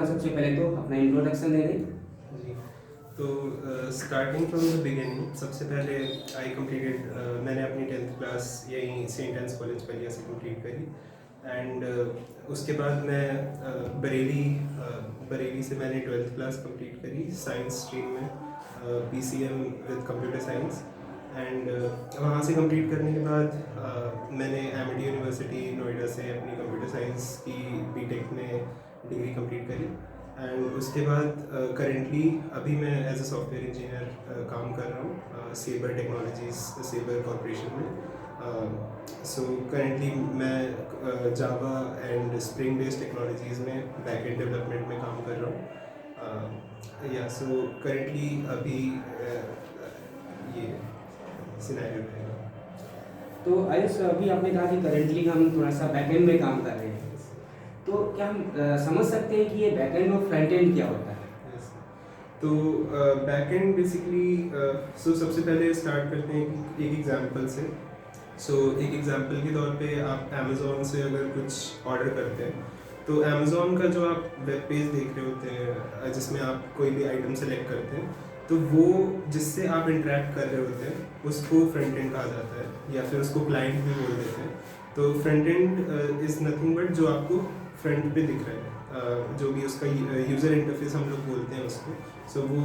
सबसे पहले तो अपना इंट्रोडक्शन दे दें। जी। तो स्टार्टिंग फ्रॉम द बिगिनिंग, सबसे पहले आई कम्प्लीटेड मैंने अपनी 10th क्लास यहीं सेंट एंस कॉलेज बलिया से कंप्लीट करी। एंड उसके बाद मैं बरेली से मैंने 12th क्लास कंप्लीट करी साइंस स्ट्रीम में, PCM with computer science. And वहाँ से कंप्लीट करने के बाद मैंने MIT यूनिवर्सिटी नोएडा से अपनी कंप्यूटर साइंस की BTech में डिग्री कंप्लीट करी। एंड उसके बाद करेंटली अभी मैं एज अ सॉफ्टवेयर इंजीनियर काम कर रहा हूँ सेबर टेक्नोलॉजीज, सेबर कॉरपोरेशन में। सो करेंटली मैं Java and spring based technologies में बैकएंड डेवलपमेंट में काम कर रहा हूँ। या सो करेंटली अभी ये सिनेरियो रहेगा। तो आयुष, अभी आपने कहा कि करेंटली हम थोड़ा सा बैकएंड में काम कर रहे हैं, तो क्या हम समझ सकते हैं कि ये बैकएंड और फ्रंट एंड क्या होता है? तो बैकएंड बेसिकली सबसे पहले स्टार्ट करते हैं एक एग्जांपल से। एक एग्जांपल के तौर पे आप अमेज़ॉन से अगर कुछ ऑर्डर करते हैं, तो अमेज़ॉन का जो आप वेब पेज देख रहे होते हैं जिसमें आप कोई भी आइटम सेलेक्ट करते हैं, तो वो जिससे आप इंटरेक्ट कर रहे होते हैं उसको फ्रंट एंड कहा जाता है, या फिर उसको क्लाइंट भी बोल देते हैं। तो front end is nothing but जो आपको फ्रंट पे दिख रहा है, जो भी उसका यूज़र इंटरफेस हम लोग बोलते हैं उसको, वो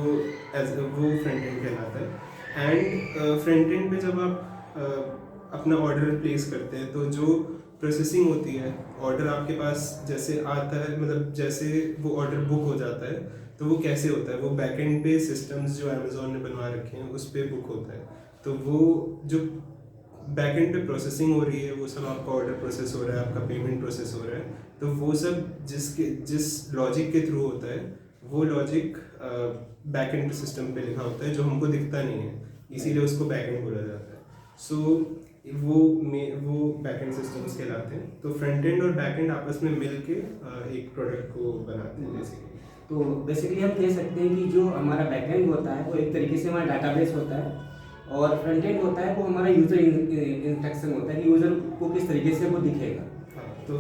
फ्रंट एंड कहलाता है। एंड फ्रंट एंड पे जब आप अपना ऑर्डर प्लेस करते हैं, तो जो प्रोसेसिंग होती है, ऑर्डर आपके पास जैसे आता है, मतलब जैसे वो ऑर्डर बुक हो जाता है, तो वो कैसे होता है, वो बैकएंड पे सिस्टम्स जो अमेज़ॉन ने बनवा रखे हैं उस पर बुक होता है। तो वो जो बैकएंड पे प्रोसेसिंग हो रही है, वो सब आपका ऑर्डर प्रोसेस हो रहा है, आपका पेमेंट प्रोसेस हो रहा है, तो वो सब जिस लॉजिक के थ्रू होता है, वो लॉजिक बैकएंड सिस्टम पे लिखा होता है जो हमको दिखता नहीं है, इसीलिए उसको बैकएंड बोला जाता है। वो बैकएंड सिस्टम्स कहलाते हैं। तो फ्रंट एंड और बैकएंड आपस में मिल के एक प्रोडक्ट को बनाते हैं बेसिकली। तो बेसिकली हम कह सकते हैं कि जो हमारा बैकएंड होता है वो एक तरीके से हमारा डाटाबेस होता है, और फ्रंट एंड होता है वो हमारा यूज़र इंस्ट्रक्शन होता है कि यूज़र को किस तरीके से वो दिखेगा। तो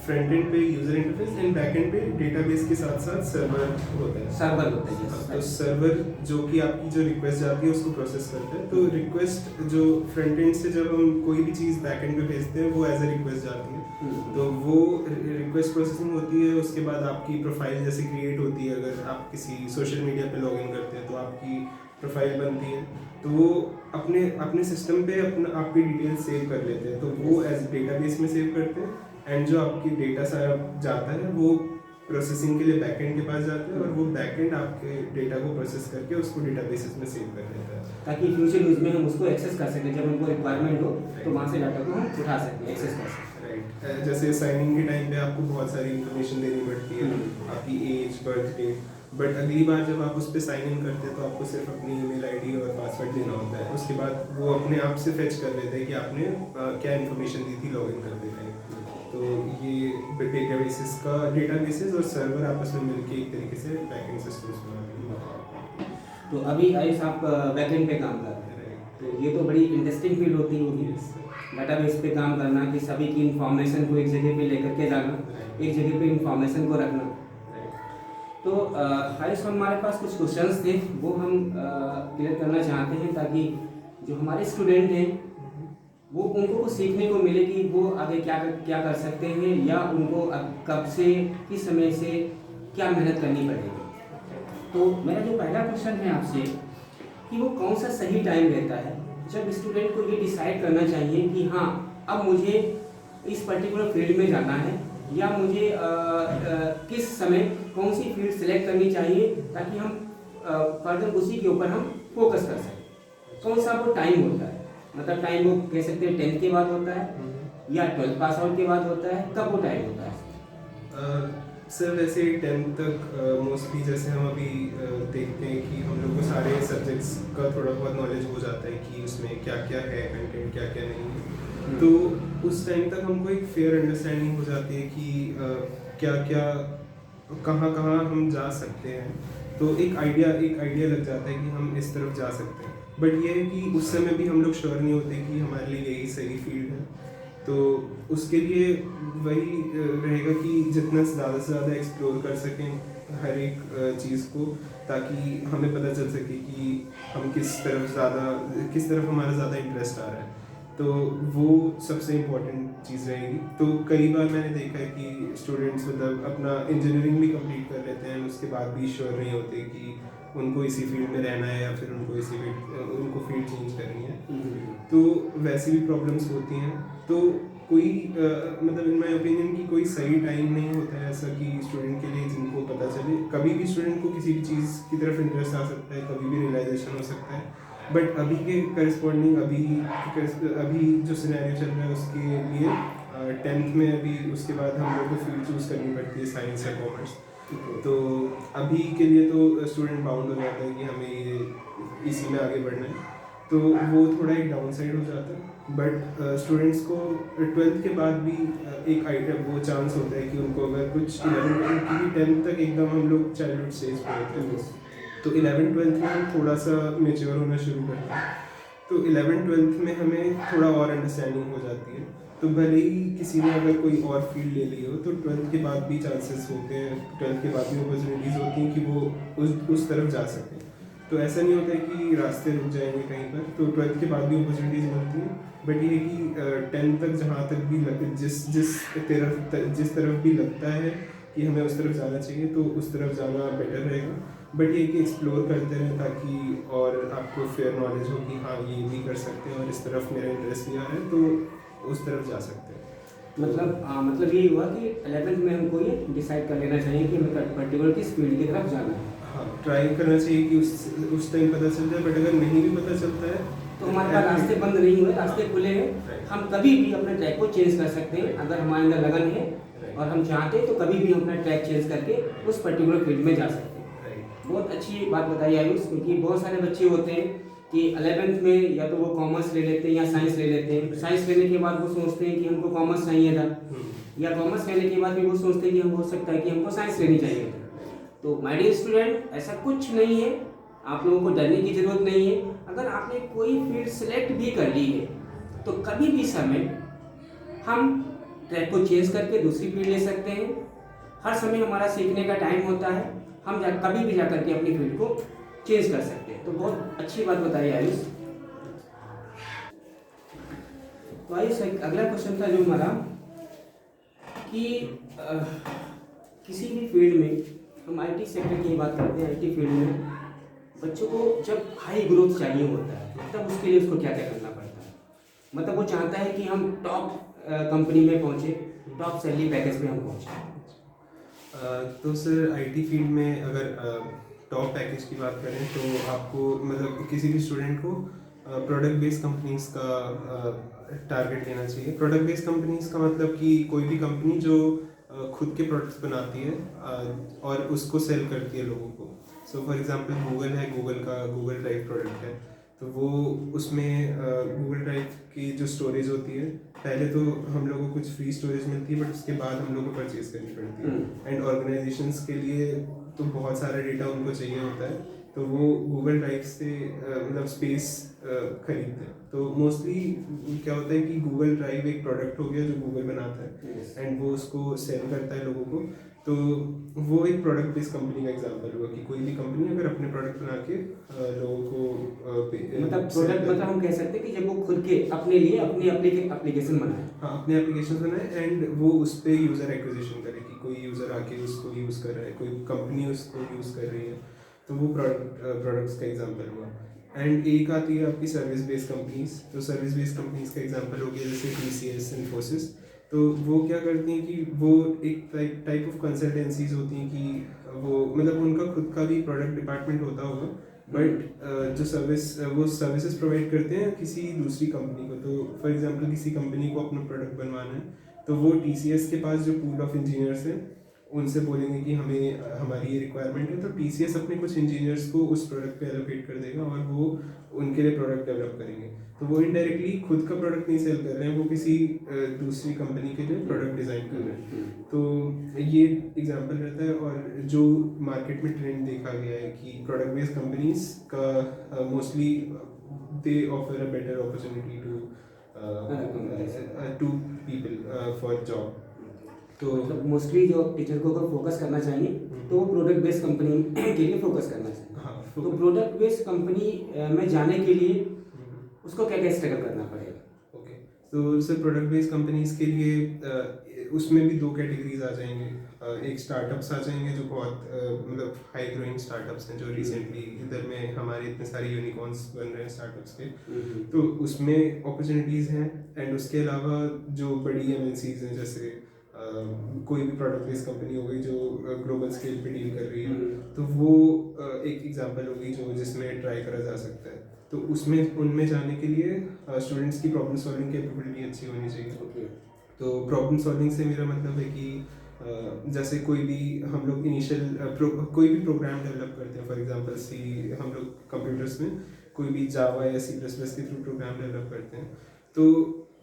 फ्रंट एंड पे user interface and back and पे डेटाबेस के साथ साथ सर्वर होता है। सर्वर होता है, yes, तो सर्वर जो कि आपकी जो रिक्वेस्ट जाती है उसको प्रोसेस करते हैं। तो रिक्वेस्ट जो फ्रंट एंड से जब हम कोई भी चीज़ बैक एंड पे भेजते हैं, वो एज ए रिक्वेस्ट जाती है। तो वो रिक्वेस्ट प्रोसेसिंग होती है। उसके बाद आपकी प्रोफाइल जैसे क्रिएट होती है, अगर आप किसी सोशल मीडिया पे लॉगिन करते हैं तो आपकी प्रोफाइल बनती है, तो वो अपने सिस्टम पे आपकी डिटेल्स सेव कर लेते हैं। तो वो एज डेटाबेस में सेव करते हैं, एंड जो आपकी डेटा सारा जाता है वो प्रोसेसिंग के लिए बैकएंड के पास जाता है, और वो बैकएंड आपके डेटा को प्रोसेस करके उसको डेटाबेसेस में सेव कर देता है, ताकि फ्यूचर यूज में हम उसको एक्सेस कर सकें। जब हमको रिक्वायरमेंट हो तो वहाँ से डाटा को हम उठा सकते हैं, एक्सेस कर सकते हैं। राइट। जैसे साइनिंग के टाइम पे आपको बहुत सारी इन्फॉर्मेशन देनी पड़ती है, आपकी एज, बर्थ डेट, बट अगली बार जब आप उस पर साइन इन करते हैं तो आपको सिर्फ अपनी ईमेल आईडी और पासवर्ड देना होता है। उसके बाद वो अपने आप से फेच कर लेते हैं कि आपने क्या इन्फॉर्मेशन दी थी लॉगिन करते टाइम। तो ये डेटाबेसेस और सर्वर आपस में मिलकर एक तरीके से बैकएंड सिस्टम्स बनाते हैं। तो अभी आयुष आप बैकएंड पे काम कर रहे हैं, तो ये तो बड़ी इंटरेस्टिंग फील्ड होती होगी, डाटाबेस पे काम करना, कि सभी की इंफॉर्मेशन को एक जगह पे लेकर के जाना, एक जगह पे इंफॉर्मेशन को रखना। तो आयुष, हमारे पास कुछ क्वेश्चंस थे, वो हम क्लियर करना चाहते हैं, ताकि जो हमारे स्टूडेंट हैं वो उनको कुछ सीखने को मिले कि वो आगे क्या कर सकते हैं, या उनको कब से, किस समय से क्या मेहनत करनी पड़ेगी। तो मेरा जो पहला क्वेश्चन है आपसे, कि वो कौन सा सही टाइम रहता है जब स्टूडेंट को ये डिसाइड करना चाहिए कि हाँ, अब मुझे इस पर्टिकुलर फील्ड में जाना है, या मुझे किस समय कौन सी फील्ड सेलेक्ट करनी चाहिए, ताकि हम फर्दर उसी के ऊपर हम फोकस कर सकें। कौन सा वो टाइम होता है, मतलब टाइम वो कह सकते हैं 10th के बाद होता है या 12th पास आउट के बाद होता है, कब वो टाइम होता है? सर वैसे 10th तक मोस्टली जैसे हम अभी देखते हैं कि हम लोग को सारे सब्जेक्ट्स का थोड़ा बहुत नॉलेज हो जाता है कि उसमें क्या क्या है कंटेंट, क्या क्या नहीं है। तो उस टाइम तक हमको एक फेयर अंडरस्टैंडिंग हो जाती है कि क्या क्या कहाँ कहाँ हम जा सकते हैं। तो एक आइडिया लग जाता है कि हम इस तरफ जा सकते हैं। बट ये है कि उस समय भी हम लोग श्योर नहीं होते कि हमारे लिए यही सही फील्ड है। तो उसके लिए वही रहेगा कि जितना ज़्यादा से ज़्यादा एक्सप्लोर कर सकें हर एक चीज़ को, ताकि हमें पता चल सके कि हम किस तरफ हमारा ज़्यादा इंटरेस्ट आ रहा है। तो वो सबसे इम्पोर्टेंट चीज़ रहेगी। तो कई बार मैंने देखा है कि स्टूडेंट्स मतलब अपना इंजीनियरिंग भी कंप्लीट कर लेते हैं, उसके बाद भी श्योर नहीं होते कि उनको इसी फील्ड में रहना है या फिर उनको फील्ड चेंज करनी है। तो वैसी भी प्रॉब्लम्स होती हैं। तो कोई मतलब इन माय ओपिनियन कि कोई सही टाइम नहीं होता है ऐसा कि स्टूडेंट के लिए जिनको पता चले। कभी भी स्टूडेंट को किसी भी चीज़ की तरफ इंटरेस्ट आ सकता है, कभी भी रियलाइजेशन हो सकता है। बट अभी के करस्पॉन्डिंग अभी जो सिनेरियो चल रहा है उसके लिए 10th में अभी उसके बाद हम लोग को फील्ड चूज़ करनी पड़ती है, साइंस या कॉमर्स। तो अभी के लिए तो स्टूडेंट बाउंड हो जाता है कि हमें ये इसी में आगे बढ़ना है, तो वो थोड़ा एक डाउन साइड हो जाता है। बट स्टूडेंट्स को 12th के बाद भी एक आइडिया वो चांस होता है कि उनको अगर कुछ 11 क्योंकि 10th तक एकदम हम लोग चाइल्डहुड स्टेज पे होते हैं, तो 11th-12th में हम थोड़ा सा मेच्योर होना शुरू करते हैं। तो 11th-12th में हमें थोड़ा और अंडरस्टैंडिंग हो जाती है। तो भले ही किसी ने अगर कोई और फील्ड ले ली हो तो 12th के बाद भी चांसेस होते हैं, 12th के बाद भी अपॉर्चुनिटीज़ होती हैं कि वो उस तरफ जा सकें। तो ऐसा नहीं होता है कि रास्ते रुक जाएंगे कहीं पर, तो 12th के बाद भी अपॉर्चुनिटीज़ मिलती हैं। बट ये है कि 10th तक जहाँ तक भी जिस तरफ भी लगता है कि हमें उस तरफ जाना चाहिए तो उस तरफ जाना बेटर रहेगा। बट ये कि एक्सप्लोर करते रहें ताकि और आपको फेयर नॉलेज हो कि हाँ ये भी कर सकते हैं और इस तरफ मेरा इंटरेस्ट भी आ रहा है तो उस तरफ जा सकते हैं। मतलब ये हुआ कि 11th में हमको ये डिसाइड कर लेना चाहिए कि हमें पर्टिकुलर किस फील्ड की तरफ जाना है। हाँ, ट्राई करना चाहिए कि उस टाइम पता चल जाए। बट अगर नहीं भी पता चलता है तो हमारे पास रास्ते बंद नहीं हुए, रास्ते खुले हैं। हम कभी भी अपने ट्रैक को चेंज कर सकते हैं अगर हमारे अंदर लगन है और हम चाहते हैं तो कभी भी हम अपना ट्रैक चेंज करके उस पर्टिकुलर फील्ड में जा सकते हैं। बहुत अच्छी बात बताई आयुष, क्योंकि बहुत सारे बच्चे होते हैं कि 11th में या तो वो कॉमर्स ले लेते हैं या साइंस ले लेते हैं। साइंस लेने के बाद वो सोचते हैं कि हमको कॉमर्स चाहिए था, या कॉमर्स लेने के बाद भी वो सोचते हैं कि हम हो सकता है कि हमको साइंस लेनी चाहिए। तो माय डियर स्टूडेंट, ऐसा कुछ नहीं है, आप लोगों को डरने की ज़रूरत नहीं है। अगर आपने कोई फील्ड सेलेक्ट भी कर ली है तो कभी भी समय हम ट्रैक को चेंज करके दूसरी फील्ड ले सकते हैं। हर समय हमारा सीखने का टाइम होता है, हम कभी भी जाकर के अपनी फील्ड को चेंज कर सकते हैं। तो बहुत अच्छी बात बताई आयुष। तो आयुष अगला क्वेश्चन था जो हमारा कि किसी भी फील्ड में, हम आईटी सेक्टर की बात करते हैं, आईटी फील्ड में बच्चों को जब हाई ग्रोथ चाहिए होता है तब उसके लिए उसको क्या क्या करना पड़ता है। मतलब वो चाहता है कि हम टॉप कंपनी में पहुँचे, टॉप सैलरी पैकेज पे हम पहुँचे। तो सर आईटी फील्ड में अगर टॉप पैकेज की बात करें तो आपको मतलब किसी भी स्टूडेंट को प्रोडक्ट बेस्ड कंपनीज का टारगेट लेना चाहिए। प्रोडक्ट बेस्ड कंपनीज का मतलब कि कोई भी कंपनी जो खुद के प्रोडक्ट्स बनाती है और उसको सेल करती है लोगों को। सो फॉर एग्जांपल गूगल है, गूगल का गूगल ड्राइव प्रोडक्ट है, तो वो उसमें गूगल ड्राइव की जो स्टोरेज होती है, पहले तो हम लोगों को कुछ फ्री स्टोरेज मिलती है बट उसके बाद हम लोगों को परचेज करनी पड़ती है। एंड ऑर्गेनाइजेशंस के लिए तो बहुत सारा डेटा उनको चाहिए होता है, तो वो गूगल ड्राइव से मतलब स्पेस खरीदते हैं। तो मोस्टली क्या होता है कि गूगल ड्राइव एक प्रोडक्ट हो गया जो गूगल बनाता है एंड वो उसको सेल करता है लोगों को। तो वो एक प्रोडक्ट बेस्ड कंपनी का एग्जांपल हुआ कि कोई भी कंपनी अगर अपने प्रोडक्ट बना के लोगों को मतलब प्रोडक्ट मतलब हम कह सकते हैं कि जब वो खुद के अपने लिए अपनी एप्लीकेशन बनाए। हाँ, अपने एप्लीकेशन बनाए एंड वो उस पर यूज़र एक्विजिशन करे कि कोई यूज़र आके उसको यूज़ कर रहा है, कोई कंपनी उसको यूज़ कर रही है, तो वो प्रोडक्ट्स का एग्जांपल हुआ। एंड एक आती है आपकी सर्विस बेस्ड कंपनीज। तो सर्विस बेस्ड कंपनीज का एग्जांपल हो गया जैसे TCS, इन्फोसिस। तो वो क्या करती हैं कि वो एक टाइप ऑफ कंसल्टेंसीज होती हैं कि वो मतलब उनका खुद का भी प्रोडक्ट डिपार्टमेंट होता होगा, बट जो सर्विसेज प्रोवाइड करते हैं किसी दूसरी कंपनी को। तो फॉर एग्जांपल किसी कंपनी को अपना प्रोडक्ट बनवाना है, तो वो TCS के पास जो पूल ऑफ इंजीनियर्स हैं उनसे बोलेंगे कि हमें हमारी ये रिक्वायरमेंट है, तो TCS अपने कुछ इंजीनियर्स को उस प्रोडक्ट पे एलोकेट कर देगा और वो उनके लिए प्रोडक्ट डेवलप करेंगे। तो वो इनडायरेक्टली खुद का प्रोडक्ट नहीं सेल कर रहे हैं, वो किसी दूसरी कंपनी के लिए प्रोडक्ट डिज़ाइन कर रहे हैं। तो ये एग्जांपल रहता है। और जो मार्केट में ट्रेंड देखा गया है कि प्रोडक्ट बेस्ड कंपनीज का mostly they offer a better opportunity to to people for job. तो मतलब मोस्टली जो टीचर को अगर फोकस करना चाहिए तो वो प्रोडक्ट बेस्ड कंपनी के लिए फोकस करना चाहिए। हाँ, तो प्रोडक्ट बेस्ड कंपनी में जाने के लिए उसको क्या क्या स्ट्रगल करना पड़ेगा? ओके, तो सर प्रोडक्ट बेस्ड कंपनीज के लिए उसमें भी दो कैटेगरीज आ जाएंगे। एक स्टार्टअप्स आ जाएंगे जो बहुत मतलब हाई ग्रोइंग स्टार्टअप्स हैं, जो रिसेंटली इधर में हमारे इतने सारे यूनिकॉर्न्स बन रहे हैं स्टार्टअप्स के, तो उसमें अपॉर्चुनिटीज़ हैं। एंड उसके अलावा जो बड़ी एमएनसीज हैं, जैसे कोई भी प्रोडक्ट बेस्ड कंपनी हो गई जो ग्लोबल स्केल पे डील कर रही है, तो वो एक एग्जांपल होगी जो जिसमें ट्राई करा जा सकता है। तो उसमें उनमें जाने के लिए स्टूडेंट्स की प्रॉब्लम सॉल्विंग कैपेबिलिटी अच्छी होनी चाहिए। तो प्रॉब्लम सॉल्विंग से मेरा मतलब है कि जैसे कोई भी हम लोग कोई भी प्रोग्राम डेवलप करते हैं, फॉर एग्जांपल सी, हम लोग कंप्यूटर्स में कोई भी जावा या C++ के थ्रू प्रोग्राम डेवलप करते हैं, तो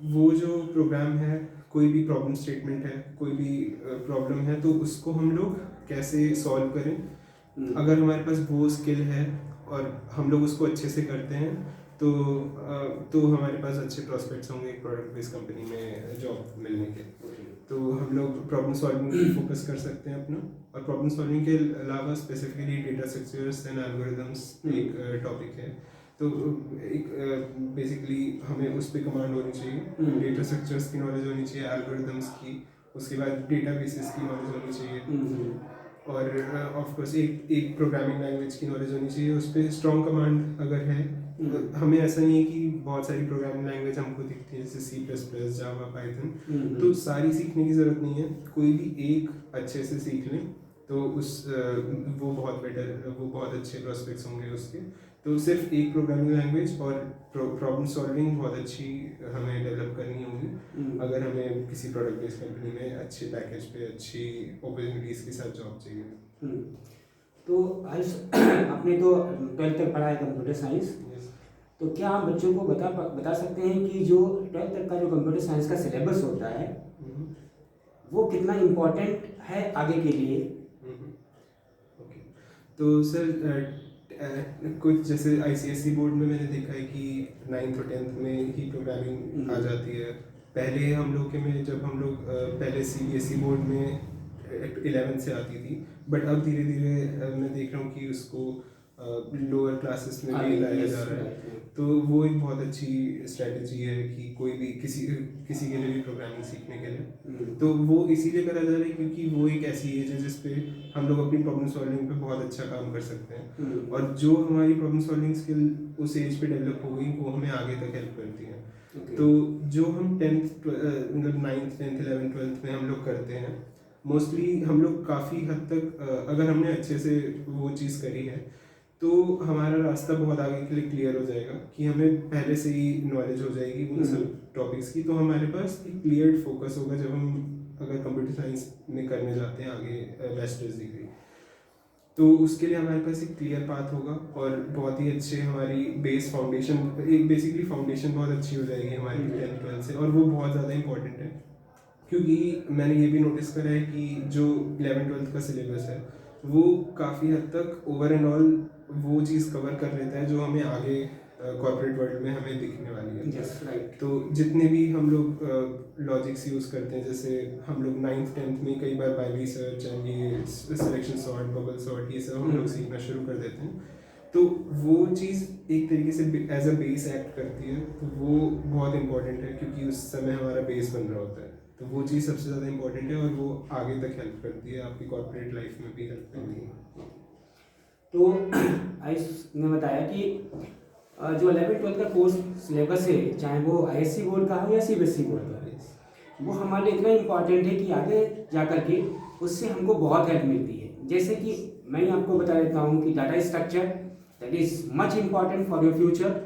वो जो प्रोग्राम है, कोई भी प्रॉब्लम स्टेटमेंट है, कोई भी प्रॉब्लम है, तो उसको हम लोग कैसे सॉल्व करें। अगर हमारे पास वो स्किल है और हम लोग उसको अच्छे से करते हैं, तो हमारे पास अच्छे प्रॉस्पेक्ट्स होंगे एक प्रोडक्ट बेस्ड कंपनी में जॉब मिलने के। तो हम लोग प्रॉब्लम सॉल्विंग पे फोकस कर सकते हैं अपना, और प्रॉब्लम सॉल्विंग के अलावा specifically data structures and algorithms एक टॉपिक है। तो एक बेसिकली हमें उस पर कमांड होनी चाहिए, डेटा स्ट्रक्चर्स की नॉलेज होनी चाहिए, एल्गोरिदम्स की, उसके बाद डेटा बेसिस की नॉलेज होनी चाहिए, और ऑफ कोर्स एक प्रोग्रामिंग लैंग्वेज की नॉलेज होनी चाहिए। उस पर स्ट्रॉन्ग कमांड अगर है, हमें ऐसा नहीं है कि बहुत सारी प्रोग्रामिंग लैंग्वेज हमको दिखती है जैसे C++, जावा, पाइथन, तो सारी सीखने की ज़रूरत नहीं है, कोई भी एक अच्छे से सीख लें तो वो बहुत बेटर, वो बहुत अच्छे प्रोस्पेक्ट्स होंगे उसके। तो सिर्फ एक प्रोग्रामिंग लैंग्वेज और प्रॉब्लम सॉल्विंग बहुत अच्छी हमें डेवलप करनी होगी अगर हमें किसी प्रोडक्ट बेस्ड कंपनी में अच्छे पैकेज पे अच्छी अपॉर्चुनिटीज़ के साथ जॉब चाहिए। तो आयुष, आपने तो 12th तक पढ़ा है कंप्यूटर साइंस, तो क्या आप बच्चों को बता सकते हैं कि जो 12th तक का जो कंप्यूटर साइंस का सिलेबस होता है वो कितना इम्पोर्टेंट है आगे के लिए? ओके, तो सर कुछ जैसे ICSE बोर्ड में मैंने देखा है कि 9th और 10th में ही प्रोग्रामिंग आ जाती है। पहले हम लोग के में जब हम लोग पहले CBSE बोर्ड में 11th से आती थी, बट अब धीरे धीरे मैं देख रहा हूँ कि उसको लोअर क्लासेस में भी लाया जा रहा है। तो वो एक बहुत अच्छी स्ट्रेटजी है कि कोई भी किसी के लिए भी प्रोग्रामिंग सीखने के लिए, तो वो इसीलिए करा जा रहा है क्योंकि वो एक ऐसी एज है जिस पे हम लोग अपनी प्रॉब्लम सॉल्विंग पे बहुत अच्छा काम कर सकते हैं, और जो हमारी प्रॉब्लम सॉल्विंग स्किल उस एज पे डेवलप हो गई वो हमें आगे तक हेल्प करती है। तो जो हम 10th मतलब 9th 10th 11th 12th में हम लोग करते हैं, मोस्टली हम लोग काफ़ी हद तक अगर हमने अच्छे से वो चीज़ करी है तो हमारा रास्ता बहुत आगे के लिए क्लियर हो जाएगा कि हमें पहले से ही नॉलेज हो जाएगी उन सब टॉपिक्स की। तो हमारे पास एक क्लियर फोकस होगा जब हम अगर कंप्यूटर साइंस में करने जाते हैं आगे बैचलर्स डिग्री, तो उसके लिए हमारे पास एक क्लियर पाथ होगा और बहुत ही अच्छे हमारी बेस फाउंडेशन, एक बेसिकली फाउंडेशन बहुत अच्छी हो जाएगी हमारी 10th 12th से, और वो बहुत ज़्यादा इंपॉर्टेंट है क्योंकि मैंने ये भी नोटिस करा है कि जो 11th 12th का सिलेबस है वो काफ़ी हद तक ओवर एंड ऑल वो चीज़ कवर कर लेता है जो हमें आगे कॉर्पोरेट वर्ल्ड में हमें दिखने वाली है। Yes, right. तो जितने भी हम लोग लॉजिक्स यूज़ करते हैं, जैसे हम लोग 9th 10th में कई बार बाइनरी सर्च एंड ये सिलेक्शन सॉर्ट, बबल सॉर्ट, ये सब हम लोग सीखना शुरू कर देते हैं, तो वो चीज़ एक तरीके से एज अ बेस एक्ट करती है, तो वो बहुत इंपॉर्टेंट है क्योंकि उस समय हमारा बेस बन रहा होता है। तो वो चीज़ सबसे ज़्यादा इंपॉर्टेंट है और वो आगे तक हेल्प करती है, आपकी कॉर्पोरेट लाइफ में भी हेल्प करती है। तो आयुष ने बताया कि जो 11th 12th का कोर्स सिलेबस है, चाहे वो ISC बोर्ड का हो या CBSE बोर्ड का, वो हमारे लिए इतना इम्पॉर्टेंट है कि आगे जा कर के उससे हमको बहुत हेल्प मिलती है। जैसे कि मैं आपको बता देता हूँ कि data structure that is much important for your future.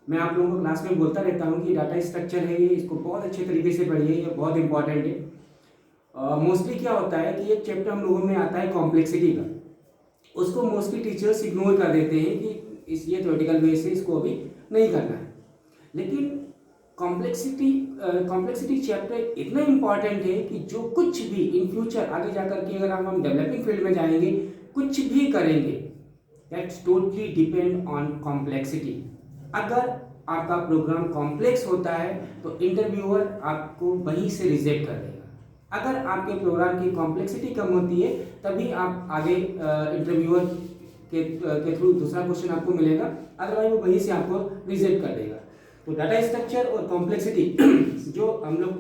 मैं आप लोगों को क्लास में बोलता रहता हूँ कि डाटा स्ट्रक्चर है ये, इसको बहुत अच्छे तरीके से पढ़िए, ये बहुत इंपॉर्टेंट है। मोस्टली क्या होता है कि एक चैप्टर हम लोगों में आता है कॉम्प्लेक्सिटी का, उसको मोस्टली टीचर्स इग्नोर कर देते हैं कि ये थ्योरेटिकल वे से इसको अभी नहीं करना है, लेकिन कॉम्प्लेक्सिटी चैप्टर इतना इम्पॉर्टेंट है कि जो कुछ भी इन फ्यूचर आगे जा कर के अगर हम डेवलपिंग फील्ड में जाएंगे, कुछ भी करेंगे, that's totally depend on complexity. अगर आपका प्रोग्राम कॉम्प्लेक्स होता है तो इंटरव्यूअर आपको वहीं से रिजेक्ट कर देगा। अगर आपके प्रोग्राम की कॉम्प्लेक्सिटी कम होती है तभी आप आगे इंटरव्यूअर के थ्रू दूसरा क्वेश्चन आपको मिलेगा, अदरवाइज वो वहीं से आपको रिजेक्ट कर देगा। तो डाटा स्ट्रक्चर और कॉम्प्लेक्सिटी जो हम लोग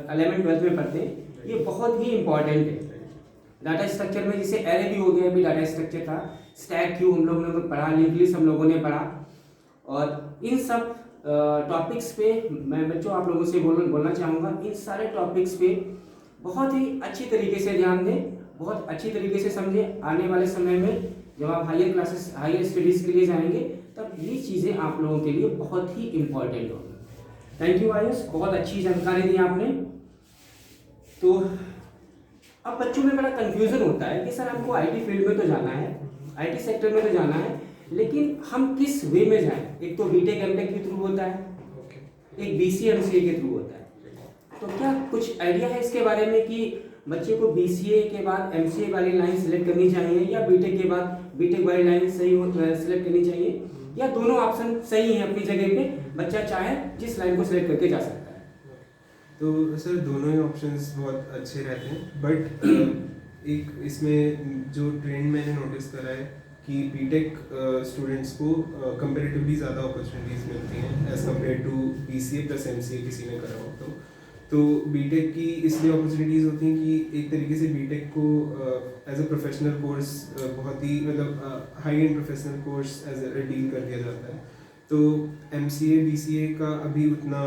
11th-12th में पढ़ते हैं ये बहुत ही इंपॉर्टेंट है। डाटा स्ट्रक्चर में जैसे एरे भी हो गया, अभी डाटा स्ट्रक्चर था, स्टैक क्यू हम लोगों ने पढ़ा, लिंक्ड लिस्ट हम लोगों ने पढ़ा, और इन सब टॉपिक्स पे मैं बच्चों आप लोगों से बोलना चाहूँगा, इन सारे टॉपिक्स पे बहुत ही अच्छी तरीके से ध्यान दें, बहुत अच्छी तरीके से समझें। आने वाले समय में जब आप हायर स्टडीज़ के लिए जाएंगे तब ये चीज़ें आप लोगों के लिए बहुत ही इम्पोर्टेंट होंगी। थैंक यू आयुष, बहुत अच्छी जानकारी दी आपने। तो अब बच्चों में बड़ा कंफ्यूजन होता है कि सर हमको आईटी फील्ड में तो जाना है, आईटी सेक्टर में तो जाना है, लेकिन हम किस वे में जाएं? एक तो बीटेक एमटेक के थ्रू होता है, एक बीसीए एमसीए के थ्रू होता है। तो क्या कुछ आइडिया है इसके बारे में कि बच्चे को बीसीए के बाद एमसीए वाली लाइन सिलेक्ट करनी चाहिए या बीटेक के बाद बीटेक वाली लाइन सिलेक्ट करनी चाहिए, या दोनों ऑप्शन सही है अपनी जगह पे, बच्चा चाहे जिस लाइन को सिलेक्ट करके जा सकता है? तो सर दोनों ही ऑप्शंस बहुत अच्छे रहते हैं, बट एक इसमें जो ट्रेंड मैंने नोटिस करा है कि बीटेक स्टूडेंट्स को कंपैरेटिवली ज़्यादा अपॉर्चुनिटीज़ मिलती हैं as compare to BCA plus MCA किसी ने करा हो तो बीटेक की इसलिए अपॉर्चुनिटीज़ होती हैं कि एक तरीके से बीटेक को एज अ प्रोफेशनल कोर्स बहुत ही मतलब high end professional course as a deal कर दिया जाता है। तो एमसीए बीसीए का अभी उतना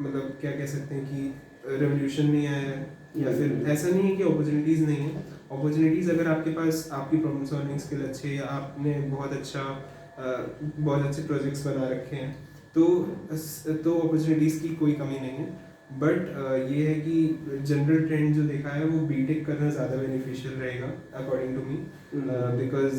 मतलब क्या कह सकते हैं कि रेवोल्यूशन नहीं आया है, या फिर ऐसा नहीं है कि अपॉर्चुनिटीज़ नहीं है। अपॉर्चुनिटीज़ अगर आपके पास आपकी प्रॉब्लम सॉल्विंग स्किल अच्छी है या आपने बहुत अच्छे प्रोजेक्ट्स बना रखे हैं तो अपॉर्चुनिटीज़ की कोई कमी नहीं है। बट ये है कि जनरल ट्रेंड जो देखा है वो बीटेक करना ज़्यादा बेनिफिशियल रहेगा according to me, because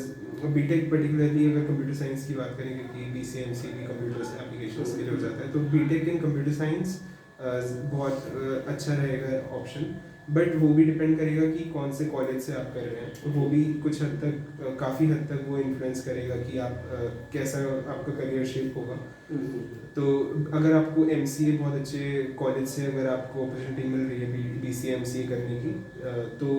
BTech particularly अगर कंप्यूटर साइंस की बात करें, क्योंकि बीसीए एमसीए भी कंप्यूटर एप्लीकेशंस के लिए हो जाता है, तो बीटेक इन कंप्यूटर साइंस बहुत अच्छा रहेगा ऑप्शन। बट वो भी डिपेंड करेगा कि कौन से कॉलेज से आप कर रहे हैं, वो भी कुछ हद तक काफ़ी हद तक वो इन्फ्लुएंस करेगा कि आप कैसा आपका करियर शेप होगा। तो अगर आपको एमसीए बहुत अच्छे कॉलेज से अगर आपको अपॉर्चुनिटी मिल रही है बीसीए एमसीए करने की, तो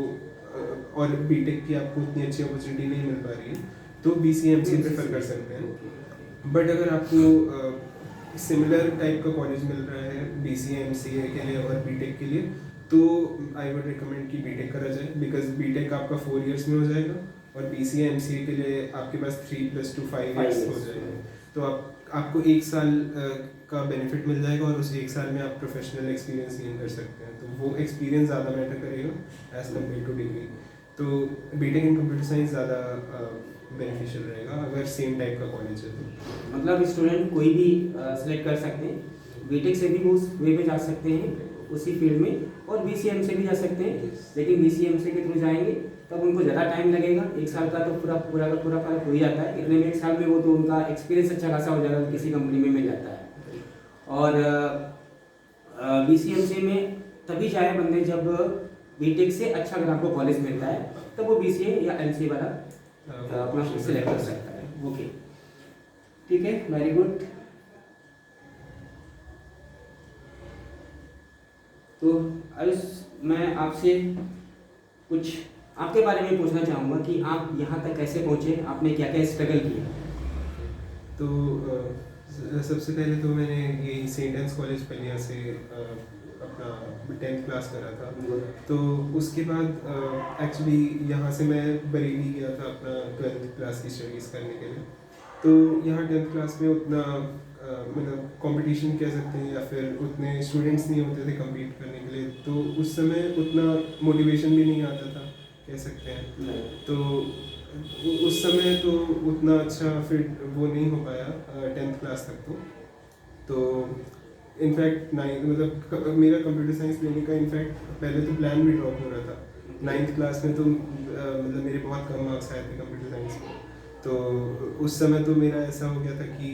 और बीटेक की आपको उतनी अच्छी अपॉर्चुनिटी नहीं मिल पा रही है तो बीसीए एमसीए प्रेफर कर सकते हैं। बट अगर आपको सिमिलर टाइप का कॉलेज मिल रहा है बीसीए एमसीए के लिए और बीटेक के लिए, तो आई वुड रिकमेंड कि बीटेक करा जाए, बिकॉज बीटेक आपका 4 इयर्स में हो जाएगा और बीसीए एमसीए के लिए आपके पास 3 + 2 5 इयर्स हो जाएगा। तो आपको 1 साल का बेनिफिट मिल जाएगा और उस 1 साल में आप प्रोफेशनल एक्सपीरियंस गेन कर सकते हैं, तो वो एक्सपीरियंस ज़्यादा मैटर करेगा एज कम्पेयर टू डिग्री। तो बीटेक इन कंप्यूटर साइंस ज़्यादा बेनिफिशियल रहेगा अगर सेम टाइप का कॉलेज है तो। मतलब स्टूडेंट कोई भी सिलेक्ट कर सकते हैं, बीटेक से भी वो उस वे में जा सकते हैं उसी फील्ड में, और बीसीएम से भी जा सकते हैं, लेकिन बीसीएम से के थ्रू जाएंगे तब उनको ज़्यादा टाइम लगेगा। 1 साल का तो पूरा फर्क हो ही जाता है, इतने में 1 साल में वो तो उनका एक्सपीरियंस अच्छा खासा हो जाएगा, किसी कंपनी में मिल जाता है। और बीसीएमसी में तभी जाए बंदे जब बीटेक से अच्छा अगर आपको कॉलेज मिलता है तब वो बीसीए या एमसीए वाला अपना सिलेक्ट कर सकता है। ओके, ठीक है, वेरी गुड। तो आयुष, मैं आपसे कुछ आपके बारे में पूछना चाहूँगा कि आप यहाँ तक कैसे पहुँचे, आपने क्या क्या स्ट्रगल किया? तो सबसे पहले तो मैंने ये सेंट एंस कॉलेज पलिया से अपना 10th क्लास करा था। तो उसके बाद एक्चुअली यहाँ से मैं बरेली गया था अपना 12th क्लास की स्टडीज़ करने के लिए। तो यहाँ 10th क्लास में उतना मतलब कंपटीशन कह सकते हैं या फिर उतने स्टूडेंट्स नहीं होते थे कम्पीट करने के लिए, तो उस समय उतना मोटिवेशन भी नहीं आता था कह सकते हैं। तो उस समय तो उतना अच्छा फिट वो नहीं हो पाया 10th क्लास तक। तो इनफैक्ट 9th मतलब मेरा कंप्यूटर साइंस लेने का इनफैक्ट पहले तो प्लान भी ड्रॉप हो रहा था 9th क्लास में। तो मतलब मेरे बहुत कम मार्क्स आए थे कंप्यूटर साइंस में, तो उस समय तो मेरा ऐसा हो गया था कि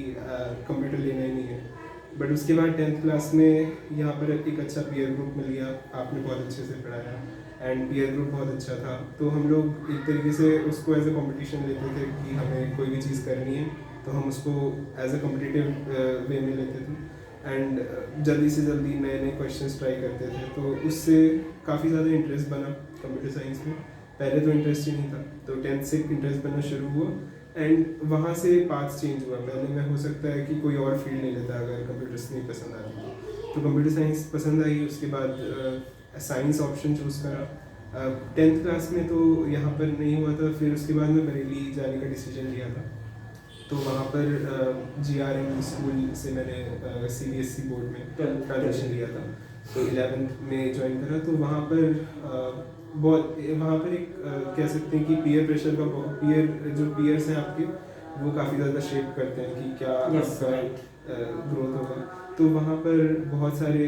कंप्यूटर लेना ही नहीं है। बट उसके बाद 10th क्लास में यहाँ पर एक अच्छा पीयर ग्रुप मिल गया, आपने बहुत अच्छे से पढ़ाया एंड पीयर ग्रुप बहुत अच्छा था। तो हम लोग एक तरीके से उसको एज ए कॉम्पिटिशन लेते थे कि हमें कोई भी चीज़ करनी है तो हम उसको एज अ कॉम्पिटिटिव वे में लेते थे एंड जल्दी से जल्दी नए नए क्वेश्चंस ट्राई करते थे, तो उससे काफ़ी ज़्यादा इंटरेस्ट बना कंप्यूटर साइंस में। पहले तो इंटरेस्ट ही नहीं था, तो 10th से इंटरेस्ट बनना शुरू हुआ एंड वहाँ से पाथ चेंज हुआ। पहले मैं हो सकता है कि कोई और फील्ड ले लेता अगर कंप्यूटर्स नहीं पसंद आती तो कंप्यूटर साइंस पसंद आई। उसके बाद साइंस ऑप्शन चूज़ करा। 10th क्लास में तो यहाँ पर नहीं हुआ था, फिर उसके बाद मैं बरेली जाने का डिसीजन लिया था। तो वहाँ पर GRM स्कूल से मैंने CBSE बोर्ड में ट्रांजिशन लिया था, तो 11th में ज्वाइन करा। तो वहाँ पर वहाँ पर एक कह सकते हैं कि पीयर प्रेशर का जो पीयर्स हैं आपके वो काफ़ी ज़्यादा शेप करते हैं कि क्या आपका ग्रोथ होगा। तो वहाँ पर बहुत सारे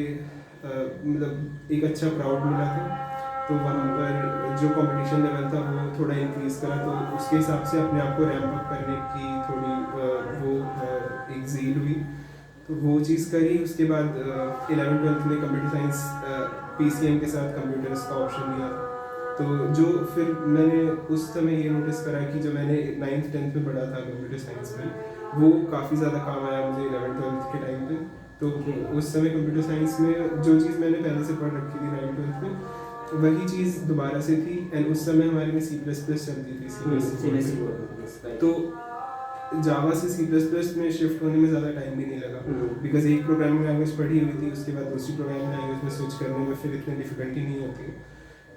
मतलब एक अच्छा क्राउड मिला था, तो वहाँ पर जो कंपटीशन लेवल था वो थोड़ा इंक्रीज़ करा, तो उसके हिसाब से अपने आप को रैंप अप करने की थोड़ी एक ज़ील हुई, तो वो चीज़ करी। उसके बाद 11th-12th में कंप्यूटर साइंस PCM के साथ कंप्यूटर्स का ऑप्शन लिया, तो जो फिर मैंने उस समय ये नोटिस करा कि जो मैंने 9th-10th में पढ़ा था कंप्यूटर साइंस में वो काफ़ी ज़्यादा काम आया मुझे 11th-12th के टाइम पे। तो उस समय कंप्यूटर साइंस में जो चीज़ मैंने पहले से पढ़ रखी थी 9th-12th में वही चीज़ दोबारा से थी एंड उस समय हमारे में C++ चलती थी। तो जावा से C++ में शिफ्ट होने में ज़्यादा टाइम भी नहीं लगा, बिकॉज एक प्रोग्रामिंग लैंग्वेज पढ़ी हुई थी, उसके बाद दूसरी प्रोग्रामिंग लैंग्वेज में स्विच करने में फिर इतनी डिफिकल्टी नहीं होती।